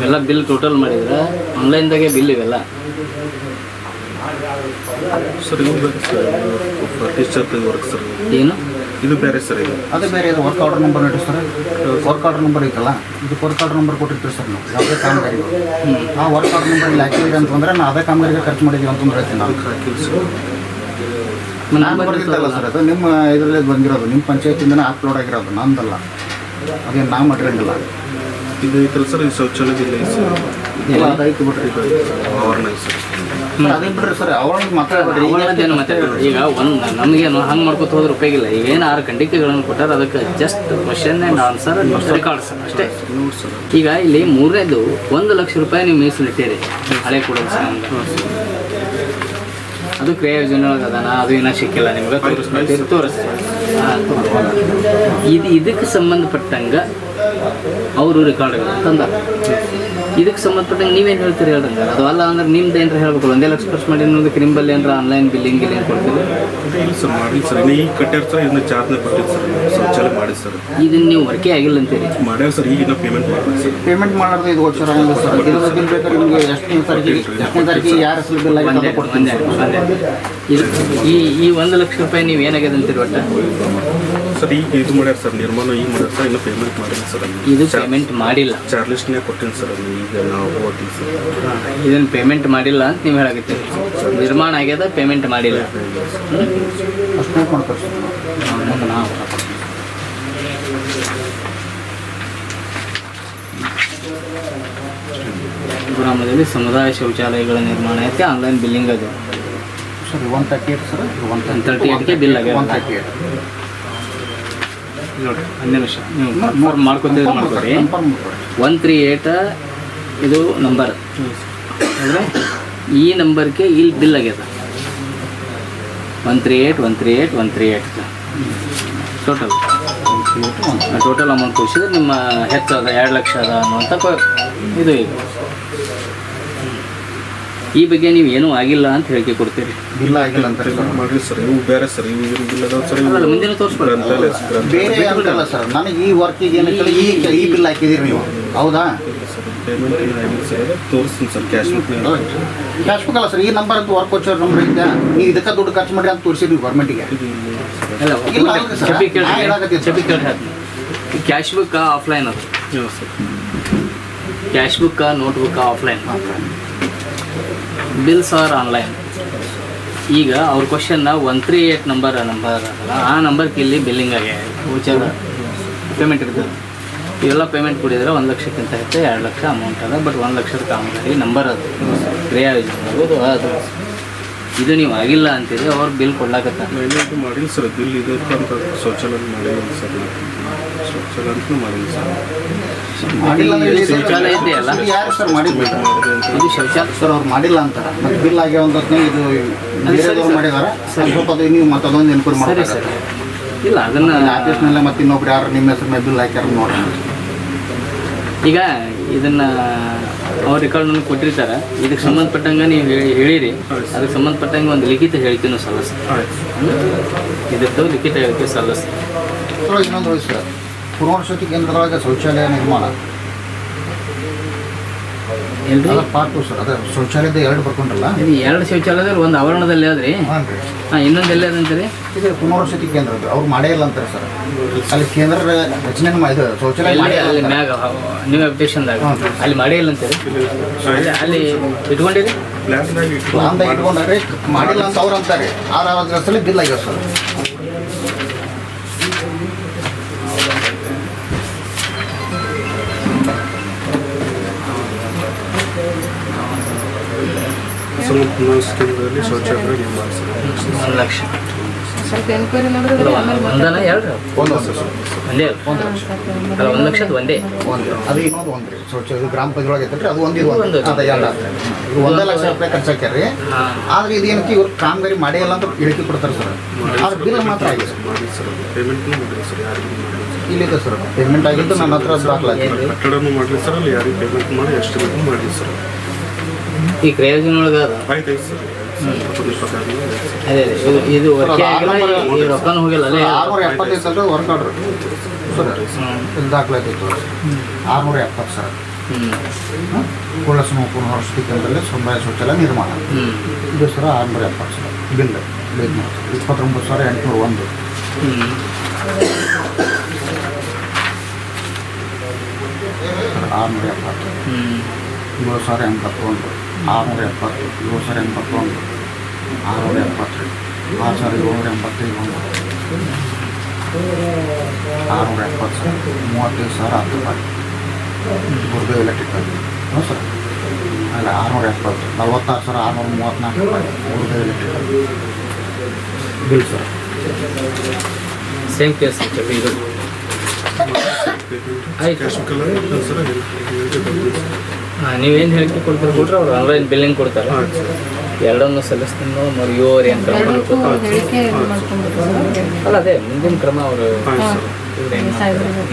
ಎಲ್ಲ ಬಿಲ್ ಟೋಟಲ್ ಮಾಡಿದ್ರೆ ಆನ್ಲೈನ್ದಾಗೆ ಬಿಲ್ ಇವೆಲ್ಲ. ಸರ್ ಇದು ಬೇರೆ ಸರ್, ಫರ್ನಿಚರ್ ವರ್ಕ್ ಸರ್. ಏನು ಇದು ಬೇರೆ ಸರ್. ಇದು ಅದು ಬೇರೆ ಇದು ವರ್ಕ್ ಆರ್ಡರ್ ನಂಬರ್ ನೋಡಿ ಸರ್. ವರ್ಕ್ ಆರ್ಡರ್ ನಂಬರ್ ಐತಲ್ಲ, ಇದು ವರ್ಕ್ ಆರ್ಡರ್ ನಂಬರ್ ಕೊಟ್ಟಿರ್ತೀವಿ ಸರ್ ನಾವು ಯಾವುದೇ ಕಾಮಗಾರಿ. ಆ ವರ್ಕ್ ಆರ್ಡರ್ ನಂಬರ್ ಇಲ್ಲಿ ಹಾಕಿದ್ರಿ ಅಂತಂದ್ರೆ ನಾವು ಅದೇ ಕಾಮಗಾರಿಗೆ ಖರ್ಚು ಮಾಡಿದ್ದೀವಿ ಅಂತಂದ್ರೆ ಹೇಳ್ತೀನಿ ನಾನು. ಹಾಕಿಲ್ಲ ಸರ್. ನಾನು ಬರ್ದಿದ್ದಲ್ಲ ಸರ್, ಅದು ನಿಮ್ಮ ಇದರಲ್ಲೇ ಬಂದಿರೋದು, ನಿಮ್ಮ ಪಂಚಾಯತಿಂದನೇ ಅಪ್ಲೋಡ್ ಆಗಿರೋದು, ನಂದಲ್ಲ. ಅದೇನು ನಾ ಮಾಡಿರಂಗಿಲ್ಲ. ಇದು ಐತಲ್ಲ ಸರ್, ಇದು ಶೌಚಾಲಯ ಇಲ್ಲ ಸರ್. ಅದು ಐತಿ ಬಿಡ್ರಿ. ಆವರಣ ಸರ್. ಅದೇ ಬಿಡ್ರಿ ಸರ್, ಅವ್ರಿಗೆ ಮಾತಾಡ್ಬೇಡ್ರಿ. ಅವಳದ್ದೇನು ಮತ್ತೆ ಈಗ ಒಂದು ನಮಗೇನು ಹಂಗೆ ಮಾಡ್ಕೊತ ಹೋದ್ರೆ ಉಪಯೋಗಿಲ್ಲ. ಈಗ ಏನು 6 ಖಂಡಿಕೆಗಳನ್ನು ಕೊಟ್ಟಾರೆ, ಅದಕ್ಕೆ just question and answer records ಅಷ್ಟೇ. ನೋಡಿ ಸರ್. ಈಗ ಇಲ್ಲಿ 3ನೇದು 1 ಲಕ್ಷ ರೂಪಾಯಿ ನೀವು ಮೀಸಲಿಟ್ಟಿರಿ ಹಳೆ ಕೊಡೋದು ಸಂಘ. ಅದು ಕ್ರಿಯಾ ಯೋಜನೆ ಒಳಗೆ ಅದಾನ, ಅದು ಏನೋ ಸಿಕ್ಕಿಲ್ಲ ನಿಮ್ಗೆ ತೋರಿಸ್ತೀವಿ. ಇದಕ್ಕೆ ಸಂಬಂಧಪಟ್ಟಂಗೆ ಅವರು ರೆಕಾರ್ಡ್ಗಳು ತಂದ. ಇದಕ್ಕೆ ಸಂಬಂಧಪಟ್ಟಂಗೆ ನೀವೇನು ಹೇಳ್ತೀರಿ ಹೇಳ್ರಂಗೆ, ಅದು ಅಲ್ಲ ಅಂದ್ರೆ ನಿಮ್ದು ಏನಾರ ಹೇಳ್ಬೇಕು. 1 ಲಕ್ಷ ಖರ್ಚು ಮಾಡಿ ಅನ್ನೋದಕ್ಕೆ ನಿಂಬಲ್ಲಿ ಏನಾರ ಆನ್ಲೈನ್ ಬಿಲ್ಲಿಂಗ್ ಏನು ಕೊಡ್ತೀರಿ? ಇಲ್ಲ ಸರ್, ಮಾಡಿ ಸರ್. ಈಗ ಕಟ್ಟ್ಯಾರ ಸರ್, ಇದನ್ನ ಚಾರ್ಜ್ನ ಕೊಟ್ಟಿದ್ದು ಸರ್, ಶೌಚಾಲಯ ಮಾಡಿ ಸರ್. ಇದನ್ನು ನೀವು ವರ್ಕೇ ಆಗಿಲ್ಲ ಅಂತೀರಿ? ಮಾಡ್ಯಾವ ಸರ್, ಈಗಿನ ಪೇಮೆಂಟ್ ಮಾಡ್ಬೇಕು ಸರ್. ಪೇಮೆಂಟ್ ಮಾಡಿದ್ರೆ ಇದು ವೋಚರ್ ಆಗಿಲ್ಲ ಸರ್. ಇದು ಬಿಲ್ ಬೇಕಾದ್ರೆ ನಿಮಗೆ ಎಷ್ಟನೇ ತಾರೀಕಿಗೆ ಯಾರ ಹೆಸರು ಬಿಲ್ ಆಗಿದೆ ಅದು ಕೊಡ್ತೀನಿ ಸರ್. ಈ 1 ಲಕ್ಷ ರೂಪಾಯಿ ನೀವು ಏನಾಗಿದೆ ಅಂತೀರಿ ಒಟ್ಟು? ಸರ್ ಈಗ ಇದು ಮಾಡ್ಯಾರ ಸರ್, ನಿರ್ಮಾಣ ಈಗ ಮಾಡ್ಯಾರ ಸರ್, ಇನ್ನೂ ಪೇಮೆಂಟ್ ಮಾಡಿಲ್ಲ ಸರ್. ಇದು ಪೇಮೆಂಟ್ ಮಾಡಿಲ್ಲ, ಚಾರ್ಜ್ ಲಿಸ್ಟ್ನೇ ಕೊಟ್ಟಿನಿ ಸರ್. ಈಗ ನಾವು ಹೋಗ್ತೀವಿ ಸರ್. ಇದನ್ನು ಪೇಮೆಂಟ್ ಮಾಡಿಲ್ಲ ಅಂತ ನೀವು ಹೇಳಾಕತ್ತೀರಿ. ನಿರ್ಮಾಣ ಆಗ್ಯದ, ಪೇಮೆಂಟ್ ಮಾಡಿಲ್ಲ. ಅಷ್ಟೇ ಮಾಡ್ತಾರೆ ಸರ್. ನಾವು ಗ್ರಾಮದಲ್ಲಿ ಸಮುದಾಯ ಶೌಚಾಲಯಗಳ ನಿರ್ಮಾಣ ಐತೆ, ಆನ್ಲೈನ್ ಬಿಲ್ಲಿಂಗ್ ಅದು ಸರ್ 138 ಸರ್. 138ಗೆ ಬಿಲ್ ಆಗ್ಯದ. 138 ನೋಡಿ 12 ನಿಮಿಷ ನೀವು ಮಾಡ್ಕೊತೀವಿ ಮಾಡ್ಕೊಡಿ. ಕನ್ಫರ್ಮ್ ಮಾಡ್ಕೊಡಿ. 138 ಇದು ನಂಬರ್ ಅಂದರೆ ಈ ನಂಬರ್ಗೆ ಇಲ್ಲಿ ಬಿಲ್ ಆಗ್ಯದ. 138 ಟೋಟಲ್ ಅಮೌಂಟ್ ತೋರಿಸಿದ್ರೆ ನಿಮ್ಮ ಹೆಚ್ಚದ 2 ಲಕ್ಷ ಅದ ಅನ್ನುವಂಥ ಇದು ಈಗ ಈ ಬಗ್ಗೆ ನೀವು ಏನೂ ಆಗಿಲ್ಲ ಅಂತ ಹೇಳಿಕೆ ಕೊಡ್ತೀರಿ. ಬಿಲ್ ಆಗಿಲ್ಲ ಅಂತಾರೆ ಸರ್. ಮಾಡಲಿ ಸರ್, ಇವು ಬೇರೆ ಸರ್. ಇವು ಬಿಲ್ ಅದಾವ ಸರ್. ಅದಲ್ಲ ಮುಂದಿನ ತೋರಿಸ್ಬೇಡ. ಬೇರೆ ಅಂತಲ್ಲ ಸರ್, ನನಗೆ ಈ ವರ್ಕಿಗೆ ಏನೈತಲ್ಲ ಈ ಬಿಲ್ ಹಾಕಿದ್ದೀರಿ ನೀವು, ಹೌದಾ? ಪೇಮೆಂಟ್ ಆಗಿಲ್ಲ ಸರ್, ತೋರಿಸ್ತೀನಿ sir. Cash book cash book ಅಲ್ಲ ಸರ್, ಈ ನಂಬರ್ ಅಂತ ವರ್ಕ್ ವೋಚರ್ ನಂಬರ್ ಐತೆ. ನೀವು ಇದಕ್ಕೆ ದುಡ್ಡು ಖರ್ಚು ಮಾಡಿ ಅಂತ ತೋರಿಸಿರಿ ಗೌರ್ಮೆಂಟಿಗೆ. ಇಲ್ಲ ಅಲ್ರಿ ಸರ್, ನಾ ಹೇಳಕತ್ತೀನಿ. ಕ್ಯಾಶ್ ಬುಕ್ ಆಫ್ಲೈನ್ ಅದು. ಹಾಂ sir. Cash book notebook offline, bills are online. ಈಗ ಅವ್ರ ಕ್ವಶನ್ನ 138 ನಂಬರ್ ಅದಲ್ಲ, ಆ ನಂಬರ್ಗೆ ಇಲ್ಲಿ ಬಿಲ್ಲಿಂಗ್ ಆಗ್ಯಾವ. ವೋಚರ್ ಪೇಮೆಂಟ್ ಇರ್ತದೆ. ಇವೆಲ್ಲ ಪೇಮೆಂಟ್ ಕೊಡಿದ್ರೆ 1 ಲಕ್ಷಕ್ಕಿಂತ ಹೆಚ್ಚು 2 ಲಕ್ಷ ಅಮೌಂಟ್ ಅದ. ಬಟ್ 1 ಲಕ್ಷದ ಕಾಮಗಾರಿ ನಂಬರ್ ಅದು ಕ್ರಿಯಾ ಯೋಜನೆ ಅದು. ಇದು ನೀವು ಆಗಿಲ್ಲ ಅಂತೀರಿ, ಅವ್ರು ಬಿಲ್ ಕೊಡ್ಲಾಕತ್ತಾರೆ. ಇದು ಮಾಡಿಲ್ಲ ಸರ್, ಬಿಲ್ ಇದೆ ಅಂತ ಶೌಚಾಲಯ ಮಾಡಿಲ್ಲ ಸರ್, ಶೌಚಾಲಯ ಅಂತಲೂ ಮಾಡಿಲ್ಲ ಸರ್. ಮಾಡಿಲ್ಲ ಅಂದ್ರೆ ಇಲ್ಲಿ ಶೌಚಾಲಯ ಇದೆಯಲ್ಲ, ಇದು ಯಾರು ಸರ್ ಮಾಡಿಲ್ಲ ಇದು ಶೌಚಾಲಯ ಸರ್, ಅವ್ರು ಮಾಡಿಲ್ಲ ಅಂತಾರೆ. ಮತ್ತು ಬಿಲ್ ಆಗ್ಯಾವ ಅಂತ ಇದು ಬೇರೆದವ್ರು ಮಾಡಿದಾರೆ. ಸ್ವಲ್ಪ ಅದು ನೀವು ಮತ್ತೆ ಅದೊಂದು ಎನ್ಕ್ವೈರಿ ಸರಿ ಮಾಡ್ತಾರೆ ಸರ್. ಇಲ್ಲ ಅದನ್ನು ಆಫೀಸ್ನಲ್ಲೇ ಮತ್ತೆ ಇನ್ನೊಬ್ರು ಯಾರು ನಿಮ್ಮ ಹೆಸರು ಮೇಲೆ ಬಿಲ್ ಹಾಕ್ಯಾರ ನೋಡ್ರಿ. ಈಗ ಇದನ್ನು ಅವ್ರ ರೆಕಾರ್ಡ್ ನನಗೆ ಕೊಟ್ಟಿರ್ತಾರೆ. ಇದಕ್ಕೆ ಸಂಬಂಧಪಟ್ಟಂಗೆ ನೀವು ಹೇಳಿರಿ, ಅದಕ್ಕೆ ಸಂಬಂಧಪಟ್ಟಂಗೆ ಒಂದು ಲಿಖಿತ ಹೇಳಿಕೆನೂ ಸಲ್ಲಿಸ್ತೀವಿ. ಇದರದ್ದು ಲಿಖಿತ ಹೇಳಿಕೆ ಸಲ್ಲಿಸ್ತೀವಿ. ಇನ್ನೊಂದು ಸರ್, ಪುನರ್ವಸತಿ ಕೇಂದ್ರದೊಳಗೆ ಶೌಚಾಲಯ ನಿರ್ಮಾಣ ಎಲ್ರಿ ಅದ ಪಾರ್ಟ್ 2 ಸರ್. ಅದೇ ಶೌಚಾಲಯದ 2 ಬರ್ಕೊಂಡ್ರಲ್ಲ, ಇದು 2 ಶೌಚಾಲಯದಲ್ಲಿ ಒಂದು ಆವರಣದಲ್ಲಿ ಆದ್ರಿ. ಹಾಂ ರೀ. ಹಾಂ, ಇನ್ನೊಂದು ಎಲ್ಲಿ ಅದಂತೀರಿ? ಇದು ಪುನರ್ವಸತಿ ಕೇಂದ್ರ ಅದು ಅವ್ರು ಮಾಡೇ ಇಲ್ಲ ಅಂತಾರೆ ಸರ್. ಅಲ್ಲಿ ಕೇಂದ್ರ ರಚನೆ ಇದು ಶೌಚಾಲಯ ಎಲ್ಲಿ? ಮಾಡೇ ಅಲ್ಲಿ ಇಲ್ಲ. ಮ್ಯಾಗ ನೀವು ಅಪ್ಡೇಷನ್ದಾಗ ಹ್ಞೂ. ಅಲ್ಲಿ ಮಾಡೇ ಇಲ್ಲ ಅಂತೀರಿ? ಅಲ್ಲಿ ಇಟ್ಕೊಂಡಿರಿ? ಪ್ಲ್ಯಾನ್ದಾಗ ಪ್ಲಾನ್ದಾಗ ಇಟ್ಕೊಂಡ್ರೆ ಮಾಡಿಲ್ಲ ಅಂತ ಅವ್ರು ಅಂತಾರೆ. ಆದ್ರೆ ಅದ್ರ ಹೆಸರಲ್ಲಿ ಬಿಲ್ ಆಗ್ಯಾವ ಸರ್. ಸ್ಕೀಮ್ದಲ್ಲಿ ಶೌಚಾಲಯ ನಿರ್ಮಾಣ ಸರ್. 1 ಲಕ್ಷ. ಸ್ವಲ್ಪ ಎನ್ಕ್ವೈರಿ ಮಾಡಿದ್ರೆ ಆಮೇಲೆ ಒಂದನ ಎರಡು ಒಂದು ವರ್ಷ ಸರ್. ಒಂದೇ ಅಲ್ಲ? 1 ಲಕ್ಷದ ಒಂದೇ. ಒಂದು ಅದು ಇನ್ನೊಂದು ಒಂದು ರೀ ಶೌಚಾಲಯ ಗ್ರಾಮ ಪಂಚಾಯತ್ ಐತಲ್ರಿ, ಅದು ಒಂದು ಒಂದು. ಅದ ಎರಡು ಇದು 1 ಲಕ್ಷ ರೂಪಾಯಿ ಖರ್ಚು ಹಾಕ್ಯಾರ್ರಿ. ಹಾಂ. ಆದ್ರೆ ಇದೇನಕ್ಕೆ ಇವ್ರು ಕಾಮಗಾರಿ ಮಾಡೇ ಇಲ್ಲ ಅಂತ ಹೇಳಿಕೆ ಕೊಡ್ತಾರೆ ಸರ್. ಆದ್ರೆ ಬಿಲ್ ಮಾತ್ರ ಆಗಿದೆ ಸರ್. ಮಾಡಿ ಸರ್, ಪೇಮೆಂಟ್ನೂ ಮಾಡಿಲ್ಲ ಸರ್, ಯಾರಿಗೂ ಮಾಡಿಲ್ಲ ಸರ್. ಇಲ್ಲಿದೆ ಸರ್, ಪೇಮೆಂಟ್ ಆಗಿದ್ದು ನನ್ನ ಹತ್ರ ದಾಖಲಾತಿ. ಕಟ್ಟಡನೂ ಮಾಡಲಿ ಸರ್, ಅಲ್ಲಿ ಯಾರಿಗೆ ಪೇಮೆಂಟ್ ಮಾಡಿ ಎಸ್ಟಿಮೇಟ್ ಮಾಡಲಿ ಸರ್. ಈ ಕ್ರಿಯಾಯೋಜನೆ ಒಳಗೆ ಅದು ಆಯ್ತು ಸರ್, ಅದೇ ಇದು ವರ್ಕೇ ಆಗಿಲ್ಲ, ಈ ರೊಕ್ಕನೂ ಹೋಗಿಲ್ಲ ಅಲ್ಲೇ. 675 ಅಲ್ರಿ ವರ್ಕ್ ಆರ್ಡ್ರ್ ಸರ್. ಇಲ್ಲಿ ದಾಖಲಾತಿ ಇತ್ತು 670 ಸರ್. ಕುಳ್ಳಸಮ ಪುನರ್ವಸತಿ ಕೇಂದ್ರದಲ್ಲಿ ಸಮುದಾಯ ಶೌಚಾಲಯ ನಿರ್ಮಾಣ ಇದು ಸರ್ 670 ಸರ್. Bill 29,801 670 7,081 670 7,081 670 6,785 670 sir. 35,010 ರೂಪಾಯಿ ಗುರುದೇವ್ ಎಲೆಕ್ಟ್ರಿಕಲ್. ಹ್ಞೂ ಸರ್, ಅಲ್ಲ 670 46,634 ರೂಪಾಯಿ Gurudev electrical bill sir. Same case ಇದು ಆಯ್ತು. ಸರ್. ನೀವೇನು ಹೇಳಿಕೆ ಕೊಡ್ತಾರೆ ಕೊಟ್ರೆ ಅವ್ರು ಆನ್ಲೈನ್ ಬಿಲ್ಲಿಂಗ್ ಕೊಡ್ತಾರೆ. ಎರಡನ್ನು ಸಲ್ಲಿಸ್ತೀನಿ ಮತ್ತು ಇವರು ಏನು ಕ್ರಮ ಹೇಳಿಕೆ ಮಾಡ್ಕೊಂಡ್ಬಿಟ್ಟು ಅಲ್ಲ ಅದೇ ಮುಂದಿನ ಕ್ರಮ ಅವರು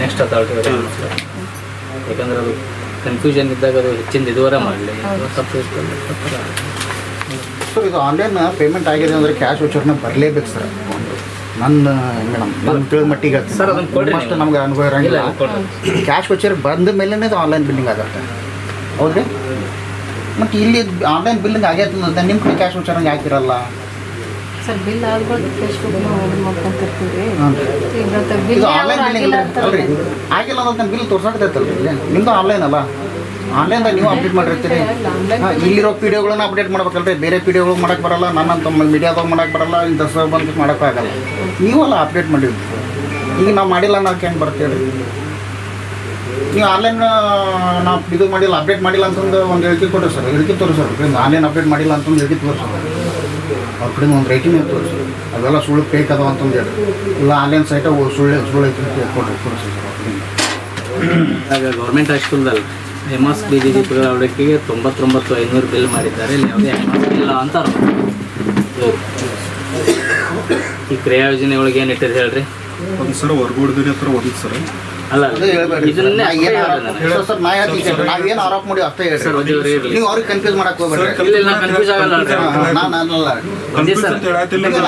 ನೆಕ್ಸ್ಟ್ ಅಥಾರಿಟಿ ಯಾಕಂದ್ರೆ ಅದು ಕನ್ಫ್ಯೂಷನ್ ಇದ್ದಾಗ ಅದು ಹೆಚ್ಚಿಂದ ಇದುವರೆ ಮಾಡಲಿ ತಪ್ಪು ಸರ್. ಇದು ಆನ್ಲೈನ್ ಪೇಮೆಂಟ್ ಆಗಿದೆ ಅಂದರೆ ಕ್ಯಾಶ್ ವೋಚರ್ನ ಬರಲೇಬೇಕು ಸರ್. ನನ್ನ ಮೇಡಮ್ ನನ್ನ ತಿಳಿ ಮಟ್ಟಿಗೆ ಸರ್ ಅದನ್ನು ಕೊಡ್ರಿ. ಅಷ್ಟು ನಮ್ಗೆ ಅನುಭವ ಇರೋಂಗಿಲ್ಲ. ಕ್ಯಾಶ್ ವೋಚರ್ ಬಂದ ಮೇಲೇ ಇದು ಆನ್ಲೈನ್ ಬಿಲ್ಲಿಂಗ್ ಆಗುತ್ತೆ. ಹೌದ್ರಿ? ಮತ್ತು ಇಲ್ಲಿ ಆನ್ಲೈನ್ ಬಿಲ್ಲಿಂಗ್ ಆಗೈತೆ ಅಂತ ನಿಮ್ಮ ಕಡೆ ಕ್ಯಾಶ್ ವೋಚರ್ನಾಗ ಹಾಕಿರಲ್ಲ ಸರ್. ಬಿಲ್ ಆದ್ಬಿಟ್ಟು ಫೇಸ್ಬುಕ್ ಮಾಡ್ಕೊಂತಿರ್ತೀವಿ. ಇದು ಆನ್ಲೈನ್ ಬಿಲ್ಲಿಂಗ್ ಅಲ್ರಿ, ಆಗಿಲ್ಲ ಅಂತ ಬಿಲ್ ತೋರ್ಸಾಕತ್ತೈತಲ್ರಿ ಇಲ್ಲಿ. ನಿಮ್ಮದು ಆನ್ಲೈನ್ ಅಲ್ಲ, ಆನ್ಲೈನ್ದಾಗ ನೀವು ಅಪ್ಡೇಟ್ ಮಾಡಿರ್ತೀರಿ. ಇಲ್ಲಿರೋ ಪಿ ಡಿಒಗಳನ್ನ ಅಪ್ಡೇಟ್ ಮಾಡ್ಬೇಕಲ್ರಿ. ಬೇರೆ ಪಿ ಡಿಒಗಳು ಮಾಡೋಕ್ಕೆ ಬರಲ್ಲ, ನನ್ನಂತ ಮೀಡಿಯಾದಾಗ ಮಾಡೋಕ್ಕೆ ಬರಲ್ಲ, ಇಂಥ ದಸರಾ ಬಂದು ಮಾಡೋಕ್ಕಾಗಲ್ಲ. ನೀವೆಲ್ಲ ಅಪ್ಡೇಟ್ ಮಾಡಿರ್ತೀವಿ. ಈಗ ನಾವು ಮಾಡಿಲ್ಲ ಅನ್ನೋಕೆ ಹೆಂಗೆ ಬರ್ತೀವಿ? ನೀವು ಆನ್ಲೈನ್ ನಾವು ಇದು ಮಾಡಿಲ್ಲ, ಅಪ್ಡೇಟ್ ಮಾಡಿಲ್ಲ ಅಂತಂದು ಒಂದು ಹೇಳಿಕೆ ಕೊಡ್ರಿ ಸರ್. ಹೇಳಿಕೆ ತೋರಿಸೋರು ಆನ್ಲೈನ್ ಅಪ್ಡೇಟ್ ಮಾಡಿಲ್ಲ ಅಂತಂದು ಹೇಳಿಕೆ ತೋರಿಸೋರು. ಅವ್ರ ಕಡೆಯಿಂದ ಒಂದು ರೇಟಿಂಗ್ ತೋರಿಸೋರು. ಅವೆಲ್ಲ ಸುಳ್ಳು ಫೇಕ್ ಅದಾವ ಅಂತಂದು ಹೇಳಿ. ಇಲ್ಲ ಆನ್ಲೈನ್ ಸೈಟ ಸುಳ್ಳು ಐತಿ ಅಂತ ಕೊಡ್ರಿ ತೋರಿಸಿ ಸರ್. ಅವ್ರ ಕಡೆಯಿಂದ ಆಗ ಗೌರ್ಮೆಂಟ್ ಹೈಸ್ಕೂಲ್ದಲ್ಲಿ ಹೆಮಾಸ್ ಬೀದಿ ದೀಪಗಳ ಅಳವಡಿಕೆಗೆ 99,500 ಬಿಲ್ ಮಾಡಿದ್ದಾರೆ. ಇಲ್ಲಿ ಯಾವುದೇ ಹೆಮಾಸ್ ಇಲ್ಲ ಅಂತಾರೆ. ಈ ಕ್ರಿಯಾ ಯೋಜನೆ ಒಳಗೆ ಏನು ಇಟ್ಟಿರಿ ಹೇಳ್ರಿ? ಒಂದು ಸರ್ ಹೊರಗೂಡ್ದಿರಿ ಹತ್ರ ಒಂದು ಸರ್. ಅಲ್ಲ ಅದೇ ಹೇಳ್ಬೇಡಿ ಸರ್. ಇದನ್ನೇ ಸರ್ ನಾ ಹೇಳ್ತೀನಿ, ನಾವೇನು ಆರೋಪ ಮಾಡಿ ಅಷ್ಟೇ ಸರ್ ಹೇಳ್ರಿ. ಒಂದೇ ಇರಲಿ. ನೀವು ಅವ್ರಿಗೆ ಕನ್ಫ್ಯೂಸ್ ಮಾಡಕ್ಕೆ ಹೋಗ್ಬೇಡ್ರಿ. ಇಲ್ಲ ಕನ್ಫ್ಯೂಸ್ ಆಗಲ್ಲ ಅಲ್ರಿ. ನಾನು ಅನ್ನಲ್ಲ. ಒಂದೇ ಸರ್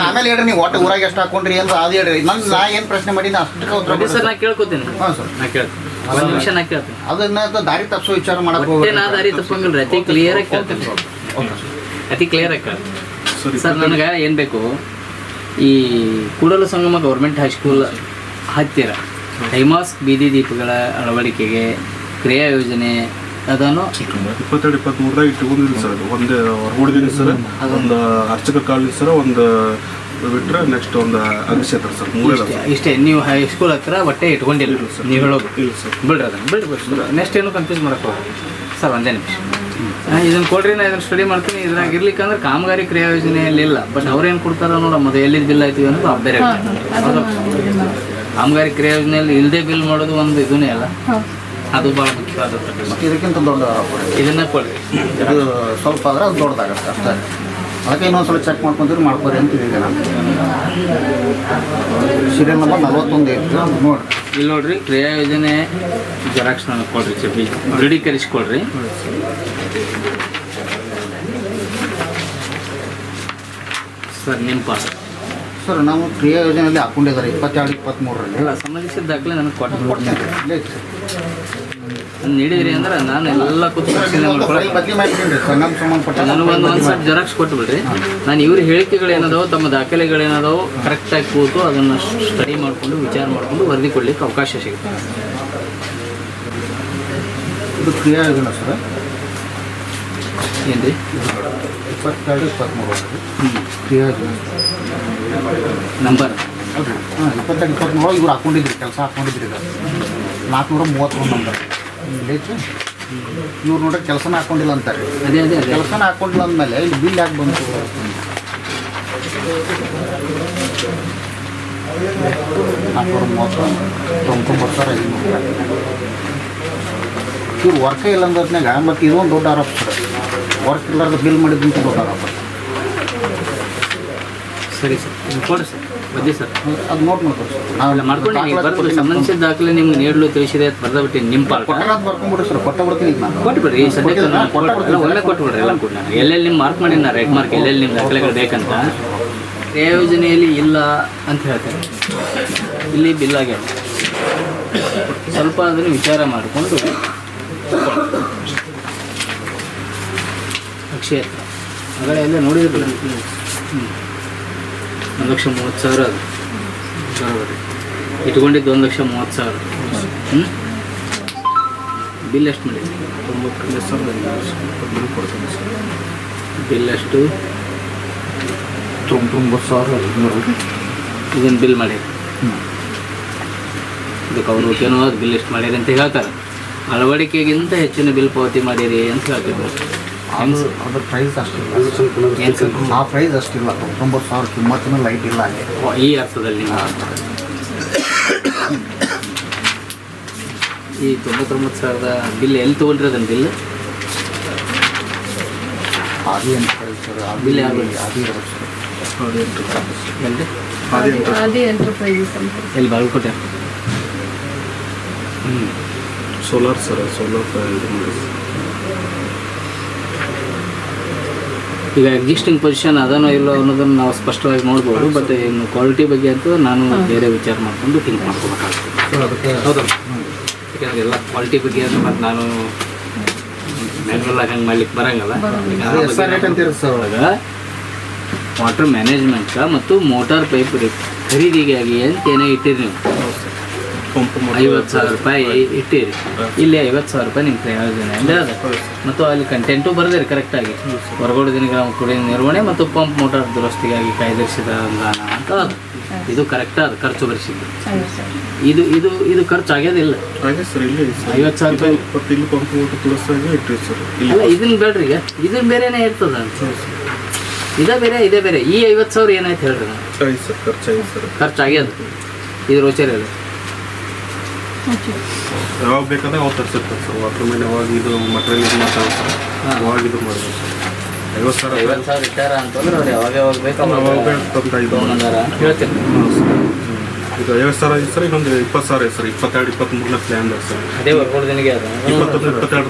ಆಮೇಲೆ ಹೇಳ್ರಿ ನೀವು ಒಟ್ಟು ಊರಾಗ ಎಷ್ಟು ಹಾಕೊಂಡ್ರಿ ಅಂತ ಅದು ಹೇಳ್ರಿ. ನಾ ಏನು ಪ್ರಶ್ನೆ ಮಾಡೀನಿ ಅಷ್ಟಕ್ಕೆ ಉತ್ತರ ಒಂದೇ ಸರ್ ನಾ ಕೇಳ್ಕೊತೀನಿ. ಹಾಂ ಸರ್. ನಾ ಕೇಳ್ತೀನಿ, ಒಂದು ನಿಮಿಷ ನಾ ಕೇಳ್ತೀನಿ. ಅದನ್ನ ದಾರಿ ತಪ್ಪಿಸೋ ವಿಚಾರ ಮಾಡಕ್ಕೆ ಮತ್ತೆ ಹೋಗ್ಬೇಡ್ರಿ. ನಾ ದಾರಿ ತಪ್ಪಂಗಿಲ್ರಿ, ಅತಿ ಕ್ಲಿಯರ್ ಆಗಿ ಕೇಳ್ತೀನಿ. ಅತಿ ಕ್ಲಿಯರ್ ಆಗಿ ಕೇಳ್ತೀನಿ ಸರ್. ನನಗೆ ಏನು ಬೇಕು, ಈ ಕೂಡಲ ಸಂಗಮ ಗೌರ್ಮೆಂಟ್ ಹೈಸ್ಕೂಲ್ ಹತ್ತಿರ ಹೈಮಾಸ್ ಬೀದಿ ದೀಪಗಳ ಅಳವಡಿಕೆಗೆ ಕ್ರಿಯಾ ಯೋಜನೆ ಅದನ್ನು 22-23ದಾಗ ಇಟ್ಕೊಂಡಿಲ್ಲ ಸರ್. ಅದು ಒಂದು ಹೊರಗೂಡ್ದಿನಿ ಸರ್, ಅದೊಂದು ಅರ್ಚಕ ಕಾಲನಿ ಸರ್, ಒಂದು ಅದು ಬಿಟ್ಟರೆ ನೆಕ್ಸ್ಟ್ ಒಂದು ಅಗಸ್ಯತ್ರ ಸರ್ ಮೂರೇ ಇಷ್ಟೇ ನೀವು ಹೈಸ್ಕೂಲ್ ಹತ್ರ ಬಟ್ಟೆ ಇಟ್ಕೊಂಡಿಲ್ಲ ಸರ್ ನೀವು ಹೇಳೋದು ಇಲ್ಲ ಸರ್ ಬಿಡ್ರಿ ಅದನ್ನು ಬಿಡ್ರಿ ನೆಕ್ಸ್ಟ್ ಏನು ಕನ್ಫ್ಯೂಸ್ ಮಾಡಕ್ಕೆ ಹೋಗಿ ಸರ್ ಒಂದೇ ನಿಮಿಷ ಇದನ್ನು ಕೊಡ್ರಿ ನಾ ಇದನ್ನು ಸ್ಟಡಿ ಮಾಡ್ತೀನಿ ಇದ್ರಾಗ ಇರ್ಲಿಕ್ಕಂದ್ರೆ ಕಾಮಗಾರಿ ಕ್ರಿಯಾ ಯೋಜನೆಯಲ್ಲಿ ಇಲ್ಲ ಬಟ್ ಅವ್ರೇನು ಕೊಡ್ತಾರೋ ನೋಡಮ್ಮ ಎಲ್ಲಿದ್ದು ಬಿಲ್ ಆಯ್ತೀವಿ ಅನ್ನೋದು ಬೇರೆ ಕಾಮಗಾರಿ ಕ್ರಿಯಾ ಯೋಜನೆಯಲ್ಲಿ ಇಲ್ಲದೆ ಬಿಲ್ ಮಾಡೋದು ಒಂದು ಇದನ್ನೇ ಅಲ್ಲ ಅದು ಭಾಳ ಮುಖ್ಯವಾದ ಇದಕ್ಕಿಂತ ದೊಡ್ಡ ಇದನ್ನ ಕೊಡ್ರಿ ಇದು ಸ್ವಲ್ಪ ಆದರೆ ಅದು ದೊಡ್ಡದಾಗತ್ತೆ ಅಷ್ಟೇ ಅದಕ್ಕೆ ಇನ್ನೊಂದ್ಸಲ ಚೆಕ್ ಮಾಡ್ಕೊಂತೀರಿ ಮಾಡ್ಕೊರಿ ಅಂತ ಹೇಳಿದೆ ನಾನು ಸೀರಿಯಲ್ ನಂಬರ್ 41 ಐತಿ ನೋಡಿರಿ ಇಲ್ಲಿ ನೋಡ್ರಿ ಕ್ರಿಯಾ ಯೋಜನೆ ಜೆರಾಕ್ಸ್ ನನಗೆ ಕೊಡ್ರಿ ಚಪ್ಪಿ ದೃಢೀಕರಿಸ್ಕೊಡ್ರಿ ಸರ್ ನಿಮ್ಮ ಪಾಠ ಸರ್ ನಾವು ಕ್ರಿಯಾ ಯೋಜನೆಯಲ್ಲಿ ಹಾಕೊಂಡಿದ್ದಾರೆ 22-23ರಲ್ಲಿ ಎಲ್ಲ ಸಂಬಂಧಿಸಿದ ದಾಖಲೆ ನನಗೆ ಕೊಡ್ತೀನಿ ಇಲ್ಲೇ ಐತಿ ಸರ್ ನೀಡಿದ್ರಿ ಅಂದ್ರೆ ನಾನು ಎಲ್ಲ ಕೂತು ಪರಿಶೀಲನೆ ಮಾಡ್ಕೊಳ್ಳಿ ಬದಲಿ ಮಾಡಿದ್ದೀನಿ ಸರ್ ನಮ್ಮ ಸಂಬಂಧಪಟ್ಟ ನನಗೊಂದು ಸ್ವಲ್ಪ ಜೆರಾಕ್ಸ್ ಕೊಟ್ಬಿಡ್ರಿ ನಾನು ಇವ್ರ ಹೇಳಿಕೆಗಳೇನದಾವೋ ತಮ್ಮ ದಾಖಲೆಗಳೇನದಾವೋ ಕರೆಕ್ಟಾಗಿ ಕೂತು ಅದನ್ನು ಸ್ಟಡಿ ಮಾಡಿಕೊಂಡು ವಿಚಾರ ಮಾಡಿಕೊಂಡು ವರದಿ ಕೊಡ್ಲಿಕ್ಕೆ ಅವಕಾಶ ಸಿಗುತ್ತೆ ಇದು ಕ್ರಿಯಾ ಯೋಜನೆ ಸರ್ ಏನು ರೀ 22-23 ಕ್ರಿಯಾ ಯೋಜನೆ ನಂಬರ್ ಅಲ್ರಿ ಹಾಂ 22-23 ಇವ್ರು ಹಾಕೊಂಡಿದ್ರಿ ಕೆಲಸ ಹಾಕೊಂಡಿದ್ರಿ ಇದು 431 ನಂಬರ್ ಐತಿ ಇವ್ರು ನೋಡ್ರಿ ಕೆಲಸನ ಹಾಕೊಂಡಿಲ್ಲ ಅಂತಾರೆ ಅದೇ ಅದೇ ಅದೇ ಕೆಲಸನ ಹಾಕೊಂಡಿಲ್ಲ ಅಂದಮೇಲೆ ಇಲ್ಲಿ ಬಿಲ್ ಯಾಕೆ ಬಂತು 430 ಇವ್ರು ವರ್ಕೇ ಇಲ್ಲ ಅಂದ್ರಾಗ ಮತ್ತು ಇದೊಂದು ದೊಡ್ಡ ಆರೋಪ ಸರ್ ವರ್ಕ್ ಇಲ್ಲಾರ್ದು ಬಿಲ್ ಮಾಡಿದಂತ ದೊಡ್ಡ ಆರೋಪ ಸರಿ ಸರ್ ಕೊಡ್ರಿ ಸರ್ ಬದ್ದಿ ಸರ್ ಅದು ನೋಟ್ ಮಾಡ್ಕೊಡಿ ಸರ್ ನಾವೆಲ್ಲ ಮಾಡ್ಕೊಂಡು ಬರ್ತೀವಿ ಸಂಬಂಧಿಸಿದ ದಾಖಲೆ ನಿಮ್ಗೆ ನೀಡಲು ತಿಳಿಸಿದೆ ಅಂತ ಬರ್ದಾಬಿಟ್ಟು ನಿಮ್ಮ ಪಾಲ್ಟ ಕೊಟ್ಟಾಗ ಬರ್ಕೊಂಡ್ಬಿಡ್ರಿ ಸರ್ ಕೊಟ್ಟಬಿಡ್ತೀನಿ ಈಗ ನಾನು ಕೊಟ್ಬಿಡ್ರಿ ಈ ಸದ್ಯಕ್ಕೆ ಎಲ್ಲ ಒಳ್ಳೆ ಕೊಟ್ಬಿಡ್ರಿ ಎಲ್ಲ ಕೊಟ್ಟು ನಾನು ಎಲ್ಲೆಲ್ಲಿ ನಿಮ್ಮ ಮಾರ್ಕ್ ಮಾಡಿ ನಾನು ರೈಟ್ ಮಾರ್ಕ್ ಎಲ್ಲೆಲ್ಲಿ ನಿಮ್ಮ ದಾಖಲೆಗಳು ಬೇಕಂತ ಕ್ರಿಯಾ ಯೋಜನೆಯಲ್ಲಿ ಇಲ್ಲ ಅಂತ ಹೇಳ್ತಾರೆ ಇಲ್ಲಿ ಬಿಲ್ ಆಗ್ಯಾವ ಸ್ವಲ್ಪ ಅದನ್ನು ವಿಚಾರ ಮಾಡಿಕೊಂಡು ಅಕ್ಷಯ ಹತ್ರ ಆಗಲೇ ಎಲ್ಲ ನೋಡಿದ್ರಲ್ಲ 1,30,000 ಅದು ಬರೋಬರಿ ಇಟ್ಕೊಂಡಿದ್ದು 1,30,000 ಬಿಲ್ ಎಷ್ಟು ಮಾಡಿದ್ರಿ 9,000 ಕೊಡ್ತೀನಿ ಸರ್ ಬಿಲ್ ಎಷ್ಟು 90,000 ಇದನ್ನು ಬಿಲ್ ಮಾಡಿರಿ ಇದಕ್ಕೆ ಅವರು ಏನೋ ಅದು ಬಿಲ್ ಎಷ್ಟು ಮಾಡಿರಿ ಅಂತ ಹೇಳ್ತಾರೆ ಅಳವಡಿಕೆಗಿಂತ ಹೆಚ್ಚಿನ ಬಿಲ್ ಪಾವತಿ ಮಾಡಿರಿ ಅಂತ ಹೇಳ್ತಿದ್ರು ಅದ್ರ ಪ್ರೈಸ್ ಅಷ್ಟಿಲ್ಲ ಏನು ಸರ್ ಆ ಪ್ರೈಸ್ ಅಷ್ಟಿಲ್ಲ 90,000 ಕಿಮ್ಮತ್ತಿನ ಲೈಟ್ ಇಲ್ಲ ಅಲ್ಲಿ ಈ ಅರ್ಥದಲ್ಲಿ ಈ 99,000 ಬಿಲ್ ಎಲ್ಲಿ ತೊಗೊಂಡ್ರಿ ಅದನ್ನು ಬಿಲ್ ಆದಿ ಅಂತ ಪ್ರೈಸ್ ಸರ್ ಬಿಲ್ ಯಾರು ಆದಿ ಇರೋದು ಸರ್ ಎಲ್ಲಿ ಆದಿ ಎಂಟರ್ಪ್ರೈಸಸ್ ಅಂತ ಎಲ್ಲಿ ಬಾಗಲಕೋಟೆ ಸೋಲಾರ್ ಸರ್ ಸೋಲಾರ್ ಇದು ಮಾಡಿ ಈಗ ಎಕ್ಸಿಸ್ಟಿಂಗ್ ಪೊಸಿಷನ್ ಅದನೋ ಇಲ್ಲೋ ಅನ್ನೋದನ್ನು ನಾವು ಸ್ಪಷ್ಟವಾಗಿ ನೋಡ್ಬೋದು ಬಟ್ ಇನ್ನು ಕ್ವಾಲಿಟಿ ಬಗ್ಗೆ ಅಂತೂ ನಾನು ಬೇರೆ ವಿಚಾರ ಮಾಡಿಕೊಂಡು ಥಿಂಕ್ ಮಾಡ್ಕೋಬೇಕಾಗ್ತದೆ ಅದಕ್ಕೆ ಹೌದಲ್ಲ ಯಾಕಂದರೆ ಎಲ್ಲ ಕ್ವಾಲಿಟಿ ಬಗ್ಗೆ ಅಂತ ಮತ್ತು ನಾನು ಮ್ಯಾನ್ಯಲ್ ಆಗಿ ಹಂಗೆ ಮಾಡ್ಲಿಕ್ಕೆ ಬರೋಂಗಲ್ಲ ಅದು ಎಸ್ ಆರ್ ರೇಟ್ ಅಂತ ಇರುತ್ತೆ ಸರ್ ಒಳಗೆ ಒಳಗೆ ವಾಟರ್ ಮ್ಯಾನೇಜ್ಮೆಂಟ್ಗೆ ಮತ್ತು ಮೋಟಾರ್ ಪೈಪ್ ಖರೀದಿಗಾಗಿ ಅಂತ ಏನೇ ಇಟ್ಟಿರಿ ನೀವು ಪಂಪ್ 50,000 ರೂಪಾಯಿ ಇಟ್ಟಿರಿ ಇಲ್ಲಿ 50,000 ರೂಪಾಯಿ ನಿಮ್ಮ ಪ್ರಯೋಜನ ಅದೇ ಅದ ಮತ್ತು ಅಲ್ಲಿ ಕಂಟೆಂಟು ಬರೆದಿರಿ ಕರೆಕ್ಟಾಗಿ ಹೊರಗಡೆ ದಿನಗಳ ಕುಡಿಯುವ ನಿರ್ವಹಣೆ ಮತ್ತು ಪಂಪ್ ಮೋಟಾರ್ ದುರಸ್ತಿಗಾಗಿ ಕಾಯ್ದಿರಿಸಿದ ಅನುದಾನ ಅಂತ ಅದು ಇದು ಕರೆಕ್ಟ್ ಅದು ಖರ್ಚು ಬರೆಸಿದ್ದು ಇದು ಇದು ಇದು ಖರ್ಚು ಆಗ್ಯದಿಲ್ಲ ಹಾಗೆ ಸರ್ ಇಲ್ಲೇ 50,000 ರೂಪಾಯಿ ಇಲ್ಲಿ ಪಂಪ್ ಊಟ ತುಳಿಸ್ದಾಗ ಇಟ್ಟಿವಿ ಸರ್ ಅಲ್ಲ ಇದನ್ನ ಬೇಡ್ರಿ ಈಗ ಇದನ್ನ ಬೇರೆನೇ ಇರ್ತದ ಇದೇ ಬೇರೆ ಈ 50,000 ಏನಾಯ್ತು ಹೇಳ್ರಿ ನಾನು ಆಯ್ತು ಸರ್ ಖರ್ಚಾಗಿದೆ ಸರ್ ಖರ್ಚು ಆಗ್ಯದ ಇದು ರೋಚರ್ ಇದೆ ಯಾವಾಗ ಬೇಕಾದ್ರೆ ಅವಾಗ ತರಿಸಿರ್ತಾರೆ ಸರ್ ವಾಟರ್ ಮ್ಯಾನ್ ಯಾವಾಗ ಇದು ಮಟೀರಿಯಲ್ ಇದು ಮಾಡ್ತಾರೆ ಸರ್ ಅವಾಗ ಇದು ಮಾಡ್ಬೋದು ಸರ್ 50,000 ಇಟ್ಟಾರ ಅಂತಂದ್ರೆ ಅವ್ರು ಯಾವಾಗ ಬೇಕು ಅವಾಗ ತಂದು ಇದು ತೊಗೊಂಡಾರ ಅಂತ ಹೇಳ್ತೀನಿ ಈಗ 50,000 ಆಗಿದೆ ಸರ್ ಇನ್ನೊಂದು 20,000 ಇದೆ ಸರ್ 22-23 ಪ್ಲ್ಯಾನ್ ಇದೆ ಸರ್ ಅದೇ ಹೊರಗಡೆ ದಿನಗೆ ಅದು 22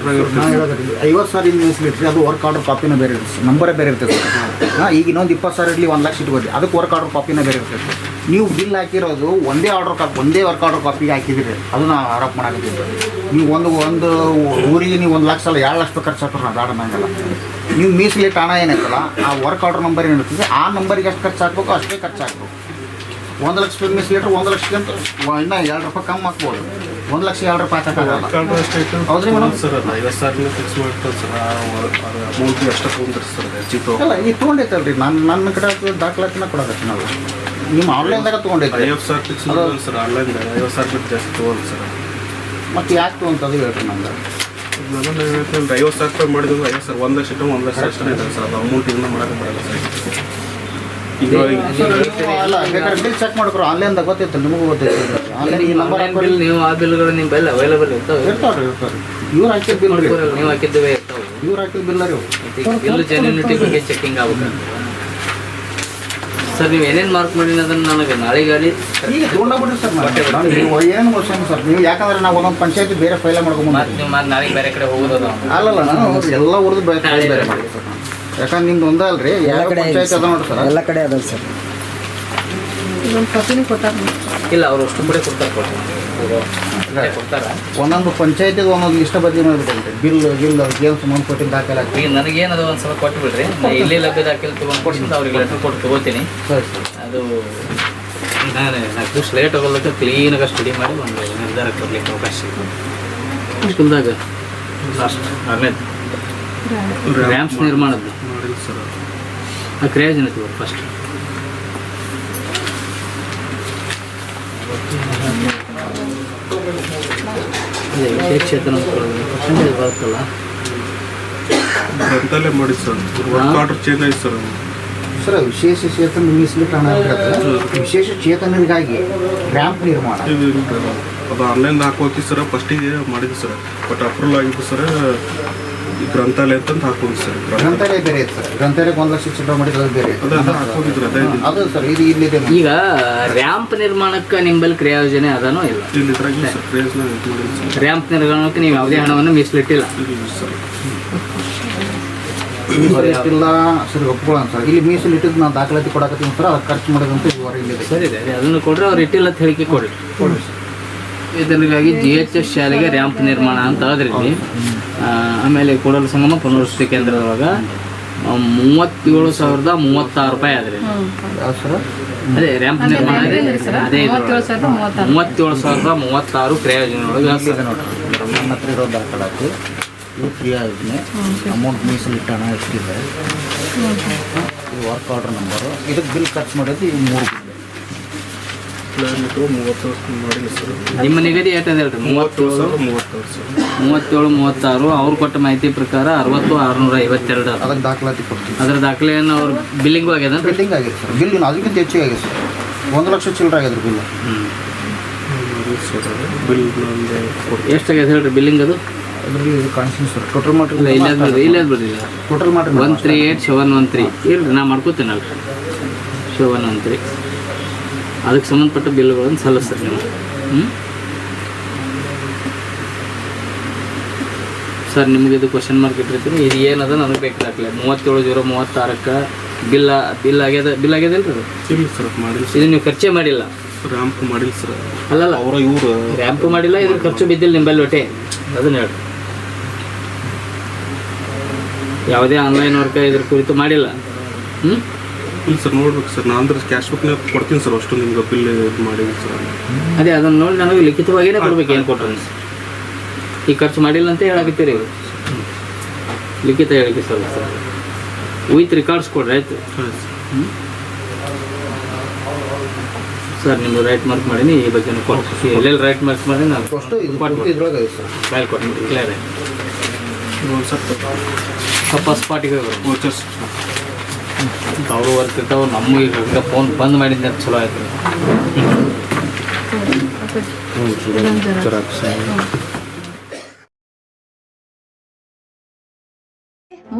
ನಾನು ಹೇಳೋದ್ರಿ 50,000 ಇನ್ವೆಸ್ಟ್ಮೆಂಟ್ ಅದು ವರ್ಕ್ ಆರ್ಡರ್ ಕಾಪಿನ ಬೇರೆ ಇರುತ್ತೆ ಸರ್ ನಂಬರೇ ಬೇರೆ ಇರ್ತದೆ ಸರ್ ಹಾಂ ಈಗ ಇನ್ನೊಂದು 20,000 ಇರಲಿ 1 ಲಕ್ಷ ಇಟ್ಕೊಡಿ ಅದಕ್ಕೆ ವರ್ಕ್ ಆರ್ಡರ್ ಕಾಪಿನ ಬೇರೆ ಇರ್ತದೆ ನೀವು ಬಿಲ್ ಹಾಕಿರೋದು ಒಂದೇ ವರ್ಕ್ ಆರ್ಡರ್ ಕಾಪಿಗೆ ಹಾಕಿದಿರಿ ಅದನ್ನ ಆರೋಪ ಮಾಡಾಕತ್ತಿದ್ದು ನೀವು ಒಂದು ಊರಿಗೆ ನೀವು 1 ಲಕ್ಷ ಅಲ್ಲ 2 ಲಕ್ಷ ಖರ್ಚು ಹಾಕೋರು ನಾವು ಬೇಡ ನಂಗಲ್ಲ ನೀವು ಮೀಸಲಿಟ್ಟು ಹಣ ಏನಾಯ್ತಲ್ಲ ಆ ವರ್ಕ್ ಆರ್ಡರ್ ನಂಬರ್ ಏನಿರ್ತದೆ ಆ ನಂಬರಿಗೆ ಎಷ್ಟು ಖರ್ಚು ಹಾಕ್ಬೇಕು ಅಷ್ಟೇ ಖರ್ಚು ಹಾಕ್ಬೇಕು 1 ಲಕ್ಷ ಮೀಸಲಿಟ್ರೆ 1 ಲಕ್ಷಕ್ಕಿಂತ ಇನ್ನೂ 2 ರೂಪಾಯಿ ಕಮ್ಮಿ ಹಾಕ್ಬೋದು 1 ಲಕ್ಷ ಹೇಳ್ರಿ ಪಾಕಾಗಲ್ಲ. ಅಷ್ಟೈತೆ ಹೌದ್ರಿ ಮೇಡಮ್? ಸರ್ ಅದು 50,000 ಫಿಕ್ಸ್ ಮಾಡ್ತಾರೆ ಸರ್. ಅದು ಅಮೌಂಟ್ ಎಷ್ಟು ತೊಗೊಂಡ್ರಿ ಸರ್ ಹೆಚ್ಚಿಗೆ ತೊಗೊಂಡು ಅಲ್ಲ ಈಗ ತೊಗೊಂಡೈತಲ್ರಿ ನನ್ನ ಕಡೆ ದಾಖಲಾತಿನ ಕೊಡಕತ್ತಿ ನಾವು. ನಿಮ್ಮ ಆನ್ಲೈನ್ದಾಗ ತೊಗೊಂಡೈತೆ 50,000 ಫಿಕ್ಸ್ ಮಾಡಿದ್ರು ಸರ್. ಆನ್ಲೈನ್ದಾಗ 50,000 ಬಿಟ್ಟು ಜಾಸ್ತಿ ತೊಗೊಂಡು ಸರ್. ಮತ್ತೆ ಯಾಕೆ ತೊಗೊಂತದು ಹೇಳ್ರಿ ನಮ್ಗೆ. ನಾನು ಹೇಳ್ತೀನಿ 50,000 ರೂಪಾಯಿ ಮಾಡಿದ್ರು 50,000 1 ಲಕ್ಷ ಇಟ್ಟು 1 ಲಕ್ಷ ಅಷ್ಟೇ ಇದೆ ಸರ್. ಅದು ಅಮೌಂಟ್ ಇನ್ನೂ ಮಾಡೋಕ್ಕೆ ಬರಲ್ಲ ಸರ್. ಈಗ ಅಲ್ಲ ಬೇಕಾದ್ರೆ ಬಿಲ್ ಚೆಕ್ ಮಾಡ್ಕೊರು ಆನ್ಲೈನ್ದಾಗ ಗೊತ್ತೈತೆ ನಿಮಗೂ ಗೊತ್ತೈತೆ. ಆನ್ಲೈನ್ ಈ ನಂಬರ್ ಬಿಲ್ ನೀವು ಆ ಬಿಲ್ಗಳು ನಿಮ್ಮ ಬೆಲ್ಲ ಅವೈಲೇಬಲ್ ಇರ್ತಾವೆ. ಇರ್ತಾವ್ರಿ ಇವ್ರು ಹಾಕಿದ ಬಿಲ್ ರೀ, ನೀವು ಹಾಕಿದ್ದೇವೆ ಇರ್ತಾವೆ. ಇವ್ರು ಹಾಕಿದ ಬಿಲ್ಲ ರೀ. ಬಿಲ್ ಜೆನ್ಯೂನಿಟಿ ಬಗ್ಗೆ ಚೆಕಿಂಗ್ ಆಗ್ಬೇಕು ಸರ್. ನೀವು ಏನೇನು ಮಾರ್ಕ್ ಮಾಡಿ ಅದನ್ನು ನನಗೆ ನಾಳೆ ಗಾಡಿ ಈಗ ತೊಗೊಂಡೋಗ್ಬಿಡ್ರಿ ಸರ್. ನೀವು ಏನು ವರ್ಷ ಸರ್ ನೀವು, ಯಾಕಂದ್ರೆ ನಾವು ಒಂದೊಂದು ಪಂಚಾಯತಿ ಬೇರೆ ಫೈಲ ಮಾಡ್ಕೊಂಬಂದು ಮತ್ತೆ ನೀವು ಮತ್ತೆ ನಾಳೆ ಬೇರೆ ಕಡೆ ಹೋಗೋದು ಅಲ್ಲಲ್ಲ ನಾನು ಎಲ್ಲ ಊರ್ದು ಬೇರೆ ಬೇರೆ ಮಾಡಿ ಸರ್. ಯಾಕಂದ್ರೆ ನಿಮ್ದು ಒಂದೇ ಅಲ್ರಿ ಯಾವ ಪಂಚಾಯತಿ ಅದ ನೋಡ್ರಿ ಸರ್. ಎಲ್ಲ ಕಡೆ ಅದ ಸರ್. ಇದೊಂದು ಕಾಪಿನೂ ಕೊಟ್ಟಾರ. ಇಲ್ಲ ಅವ್ರು ಅಷ್ಟು ಕಡೆ ಕೊಡ್ತಾರೆ ಕೊಡ್ತಾರ. ಒಂದೊಂದು ಪಂಚಾಯತಿಗೆ ಒಂದೊಂದು ಇಷ್ಟ ಬಗ್ಗೆ ಮಾಡಿಬಿಟ್ಟು ಬಿಲ್ ಏನು ಸಂಬಂಧ ಕೊಟ್ಟಿದ್ದು ದಾಖಲೆ ಆಗ್ತದೆ. ಈಗ ನನಗೇನದು ಒಂದು ಸಲ ಕೊಟ್ಟು ಬಿಡ್ರಿ. ನಾ ಇಲ್ಲಿ ಲಭ್ಯ ದಾಖಲೆ ತೊಗೊಂಡು ಕೊಡ್ಸಿಂದ ಅವ್ರಿಗೆ ಲೆಟರ್ ಕೊಟ್ಟು ತೊಗೋತೀನಿ. ಸರಿ ಸರ್. ಅದು ನಾನು 4 ದಿವಸ ಲೇಟ್ ಆಗೋದಕ್ಕೆ ಕ್ಲೀನಾಗಿ ಸ್ಟಡಿ ಮಾಡಿ ಒಂದು ನಿರ್ಧಾರಕ್ಕೆ ಬರಲಿಕ್ಕೆ ಅವಕಾಶ ಇದೆ. ಸ್ಕೂಲ್ದಾಗ ಲಾಸ್ಟ್ 6ನೇದು ರ್ಯಾಂಪ್ಸ್ ನಿರ್ಮಾಣದ್ದು ಮಾಡಿಲ್ಲ ಸರ್. ಆ ಕ್ರೇಜ್ ಏನೈತಿ ಫಸ್ಟ್ ವಿಶೇಷ ಚೇತನ ಪರ್ಸೆಂಟೇಜ್ ಬರುತ್ತಲ್ಲ ಗ್ರಂಥಾಲಯ ಮಾಡಿ ಸರ್. ವರ್ಕ್ ಆರ್ಡರ್ ಚೇಂಜ್ ಆಯ್ತು ಸರ್. ಸರ್ ವಿಶೇಷ ಚೇತನ ಮೀಸಲಿಟ್ಟು ಹಣ ಇರುತ್ತೆ. ವಿಶೇಷ ಚೇತನರಿಗಾಗಿ ರ್ಯಾಂಪ್ ನಿರ್ಮಾಣ ಅದು ಆನ್ಲೈನ್ ಹಾಕೋತಿ ಸರ್. ಫಸ್ಟಿಗೆ ಮಾಡಿದ್ದು ಸರ್. ಬಟ್ ಅಪ್ರೂವಲ್ ಆಗಿದ್ದು ಸರ್. ಈ ಗ್ರಂಥಾಲಯ ಅಂತಂದು ಹಾಕೋದು ಸರ್. ಗ್ರಂಥಾಲಯ ಬೇರೆ ಐತೆ ಸರ್. ಗ್ರಂಥಾಲಯಕ್ಕೆ 1 ಲಕ್ಷ ಚಿಲ್ಲರೆ ಮಾಡಿದ್ದು ಅದು ಬೇರೆ ಅದೇ ಹಾಕೋದಿದ್ರು ಅದೇ ಅದು ಸರ್. ಇದು ಇಲ್ಲಿದೆ ಈಗ ರ್ಯಾಂಪ್ ನಿರ್ಮಾಣಕ್ಕೆ ನಿಂಬಲ್ಲಿ ಕ್ರಿಯಾ ಯೋಜನೆ ಅದನೋ ಇಲ್ಲ? ಇಲ್ಲಿ ಇದ್ರಾಗ ಸರ್ ಕ್ರೇಜ್ನ ಇದು ಮಾಡಿದ್ದು ಸರ್. ರ್ಯಾಂಪ್ ನಿರ್ಮಾಣಕ್ಕೆ ನೀವು ಯಾವುದೇ ಹಣವನ್ನು ಮೀಸಲಿಟ್ಟಿಲ್ಲ ಇಲ್ಲ ಸರ್. ಮೀಸಲಿಟ್ಟಿಲ್ಲ ಸರಿ ಒಪ್ಕೊಳ್ಳೋಣ ಸರ್. ಇಲ್ಲಿ ಮೀಸಲಿಟ್ಟಿದ್ದು ನಾವು ದಾಖಲಾತಿ ಕೊಡಕತ್ತೀವಿ ಸರ್. ಅದಕ್ಕೆ ಖರ್ಚು ಮಾಡೋದಂತ ವಿವರ ಇಲ್ಲಿದೆ. ಸರಿ ರೀ, ಅದನ್ನು ಕೊಡ್ರಿ. ಅವ್ರು ಇಟ್ಟಿಲ್ಲ ಅಂತ ಹೇಳಿಕೆ ಕೊಡ್ರಿ. ಇದರಿಗಾಗಿ GHS ಶಾಲೆಗೆ ರ್ಯಾಂಪ್ ನಿರ್ಮಾಣ ಅಂತ ಅದ್ರಿ. ಆಮೇಲೆ ಕೂಡಲ ಸಂಗಮ ಪುನರ್ವಸತಿ ಕೇಂದ್ರದೊಳಗೆ 37,036 ರೂಪಾಯಿ ಆದ್ರಿ. ಯಾವ್ದು ಸರ್? ಅದೇ ರ್ಯಾಂಪ್ ನಿರ್ಮಾಣ ಅದೇ 37,036. 37,036 ಕ್ರಿಯಾ ಯೋಜನೆ ಒಳಗೆ ಇದೆ ನೋಡ್ರಿ. ನನ್ನ ಹತ್ರ ಇರೋ ದಾಖಲಾತಿ ಇದು ಕ್ರಿಯಾ ಯೋಜನೆ. ಅಮೌಂಟ್ ಮೀಸಲಿಟ್ಟು ಹಣ ಎಷ್ಟಿದೆ, ಇದು ವರ್ಕ್ ಆರ್ಡರ್ ನಂಬರು, ಇದಕ್ಕೆ ಬಿಲ್ ಖರ್ಚು ಮಾಡೋದು ಇವು 3 ಬಿಲ್. ಪ್ಲಾನ್ ಇಟ್ಟು 30,000 ಮಾಡಿಲ್ಲ ಸರ್. ನಿಮ್ಮ ನಿಗದಿ ಏಟದ ಹೇಳ್ರಿ? 37, 36. ಅವ್ರು ಕೊಟ್ಟ ಮಾಹಿತಿ ಪ್ರಕಾರ 60,652 ಅದ. ಅದಕ್ಕೆ ದಾಖಲಾತಿ ಕೊಡ್ತೀವಿ. ಅದರ ದಾಖಲೆಯನ್ನು ಅವ್ರು ಬಿಲ್ಲಿಂಗು ಆಗ್ಯದ? ಬಿಲ್ಡಿಂಗ್ ಆಗಿದೆ ಸರ್. ಬಿಲ್ ಅದಕ್ಕಿಂತ ಹೆಚ್ಚಿಗೆ ಆಗಿದೆ ಸರ್. 1 ಲಕ್ಷ ಚಿಲ್ಲರೆ ಆಗಿದ್ರು ಬಿಲ್. ಬಿಲ್ ಎಷ್ಟಾಗ್ಯದ ಹೇಳ್ರಿ ಬಿಲ್ಲಿಂಗ್? ಅದು ಅದರಲ್ಲಿ ಇದು ಕಾಣಿಸ್ತೀನಿ ಸರ್. ಟೋಟಲ್ ಇಲ್ಲ ಮಾಡ್ರಿ ಇಲ್ಲೇ ಬಿಡ್ರಿ. ಟೋಟಲ್ ಮಾಡ್ರಿ 138,713 ಇರ್ರಿ, ನಾ ಮಾಡ್ಕೋತೇನಲ್ಲ 713. ಅದಕ್ಕೆ ಸಂಬಂಧಪಟ್ಟ ಬಿಲ್ಗಳನ್ನು ಸಲ್ಲಿಸ್ತಾರೆ ನೀವು. ಸರ್ ನಿಮಗೆ ಇದು ಕ್ವಶನ್ ಮಾರ್ಕ್ ಇಟ್ಟಿರ್ತೀರಿ. ಇದು ಏನದ ನನಗೆ ಬೇಕಾಗಲಿ. 37,036ಕ್ಕೆ ಬಿಲ್ ಆಗ್ಯದ ಇಲ್ರಿ? ಅದು ಇಲ್ಲ ಸರ್ ಮಾಡಿಲ್ಲ ಸರ್. ಇದು ನೀವು ಖರ್ಚೇ ಮಾಡಿಲ್ಲ? ರ್ಯಾಂಪ್ ಮಾಡಿಲ್ಲ ಸರ್. ಅಲ್ಲಲ್ಲ ಅವರ ಇವರು ರ್ಯಾಂಪ್ ಮಾಡಿಲ್ಲ, ಇದ್ರ ಖರ್ಚು ಬಿದ್ದಿಲ್ಲ ನಿಂಬಲ್ಲಿ ಒಟ್ಟೆ. ಅದನ್ನ ಹೇಳಿ. ಯಾವುದೇ ಆನ್ಲೈನ್ ವರ್ಕ್ ಇದ್ರ ಕುರಿತು ಮಾಡಿಲ್ಲ? ಇಲ್ಲ ಸರ್ ನೋಡ್ಬೇಕು ಸರ್. ನಾನು ಅಂದ್ರೆ ಕ್ಯಾಶ್ ಬುಕ್ನ ಕೊಡ್ತೀನಿ ಸರ್. ಅಷ್ಟು ನಿಮ್ಗೆ ಬಿಲ್ ಇದು ಮಾಡಿದ್ದೀನಿ ಸರ್. ಅದೇ ಅದನ್ನು ನೋಡಿ ನನಗೆ ಲಿಖಿತವಾಗಿಯೇ ಕೊಡ್ಬೇಕು. ಏನು ಕೊಟ್ಟರು ಈ ಖರ್ಚು ಮಾಡಿಲ್ಲ ಅಂತ ಹೇಳಾಕತ್ತೀರಿ. ಲಿಖಿತ ಹೇಳಿಕೆ ಸರ್ ವಿತ್ ರಿಕಾರ್ಡ್ಸ್ ಕೊಡ್ರಿ ಆಯ್ತು. ಸರ್ ನಿಮ್ಗೆ ರೈಟ್ ಮಾರ್ಕ್ ಮಾಡೀನಿ. ಈ ಬಗ್ಗೆ ಕೊಟ್ಟು ಎಲ್ಲೆಲ್ಲಿ ರೈಟ್ ಮಾರ್ಕ್ ಮಾಡಿ ನಾನು ಅಷ್ಟು ಇದು ಪೂರ್ತಿ ಇದ್ರೊಳಗೆ ಇದೆ ಸರ್. ಫೈಲ್ ಕೊಟ್ಟು ಕ್ಲಿಯರ್ ಆಯ್ತು. ಸ್ವಲ್ಪ ಸ್ಪಾಟಿಗೆ ವೋಚರ್ಸ್ ಅವರು ವರ್ಕ್ ಇರ್ತಾವೆ. ನಮಗೆ ಈಗ ಫೋನ್ ಬಂದ್ ಮಾಡಿದ್ದೆ ಚಲೋ ಆಯ್ತು.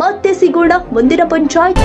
ಮತ್ತೆ ಸಿಗೋಣ ಮುಂದಿನ ಪಂಚಾಯತ್.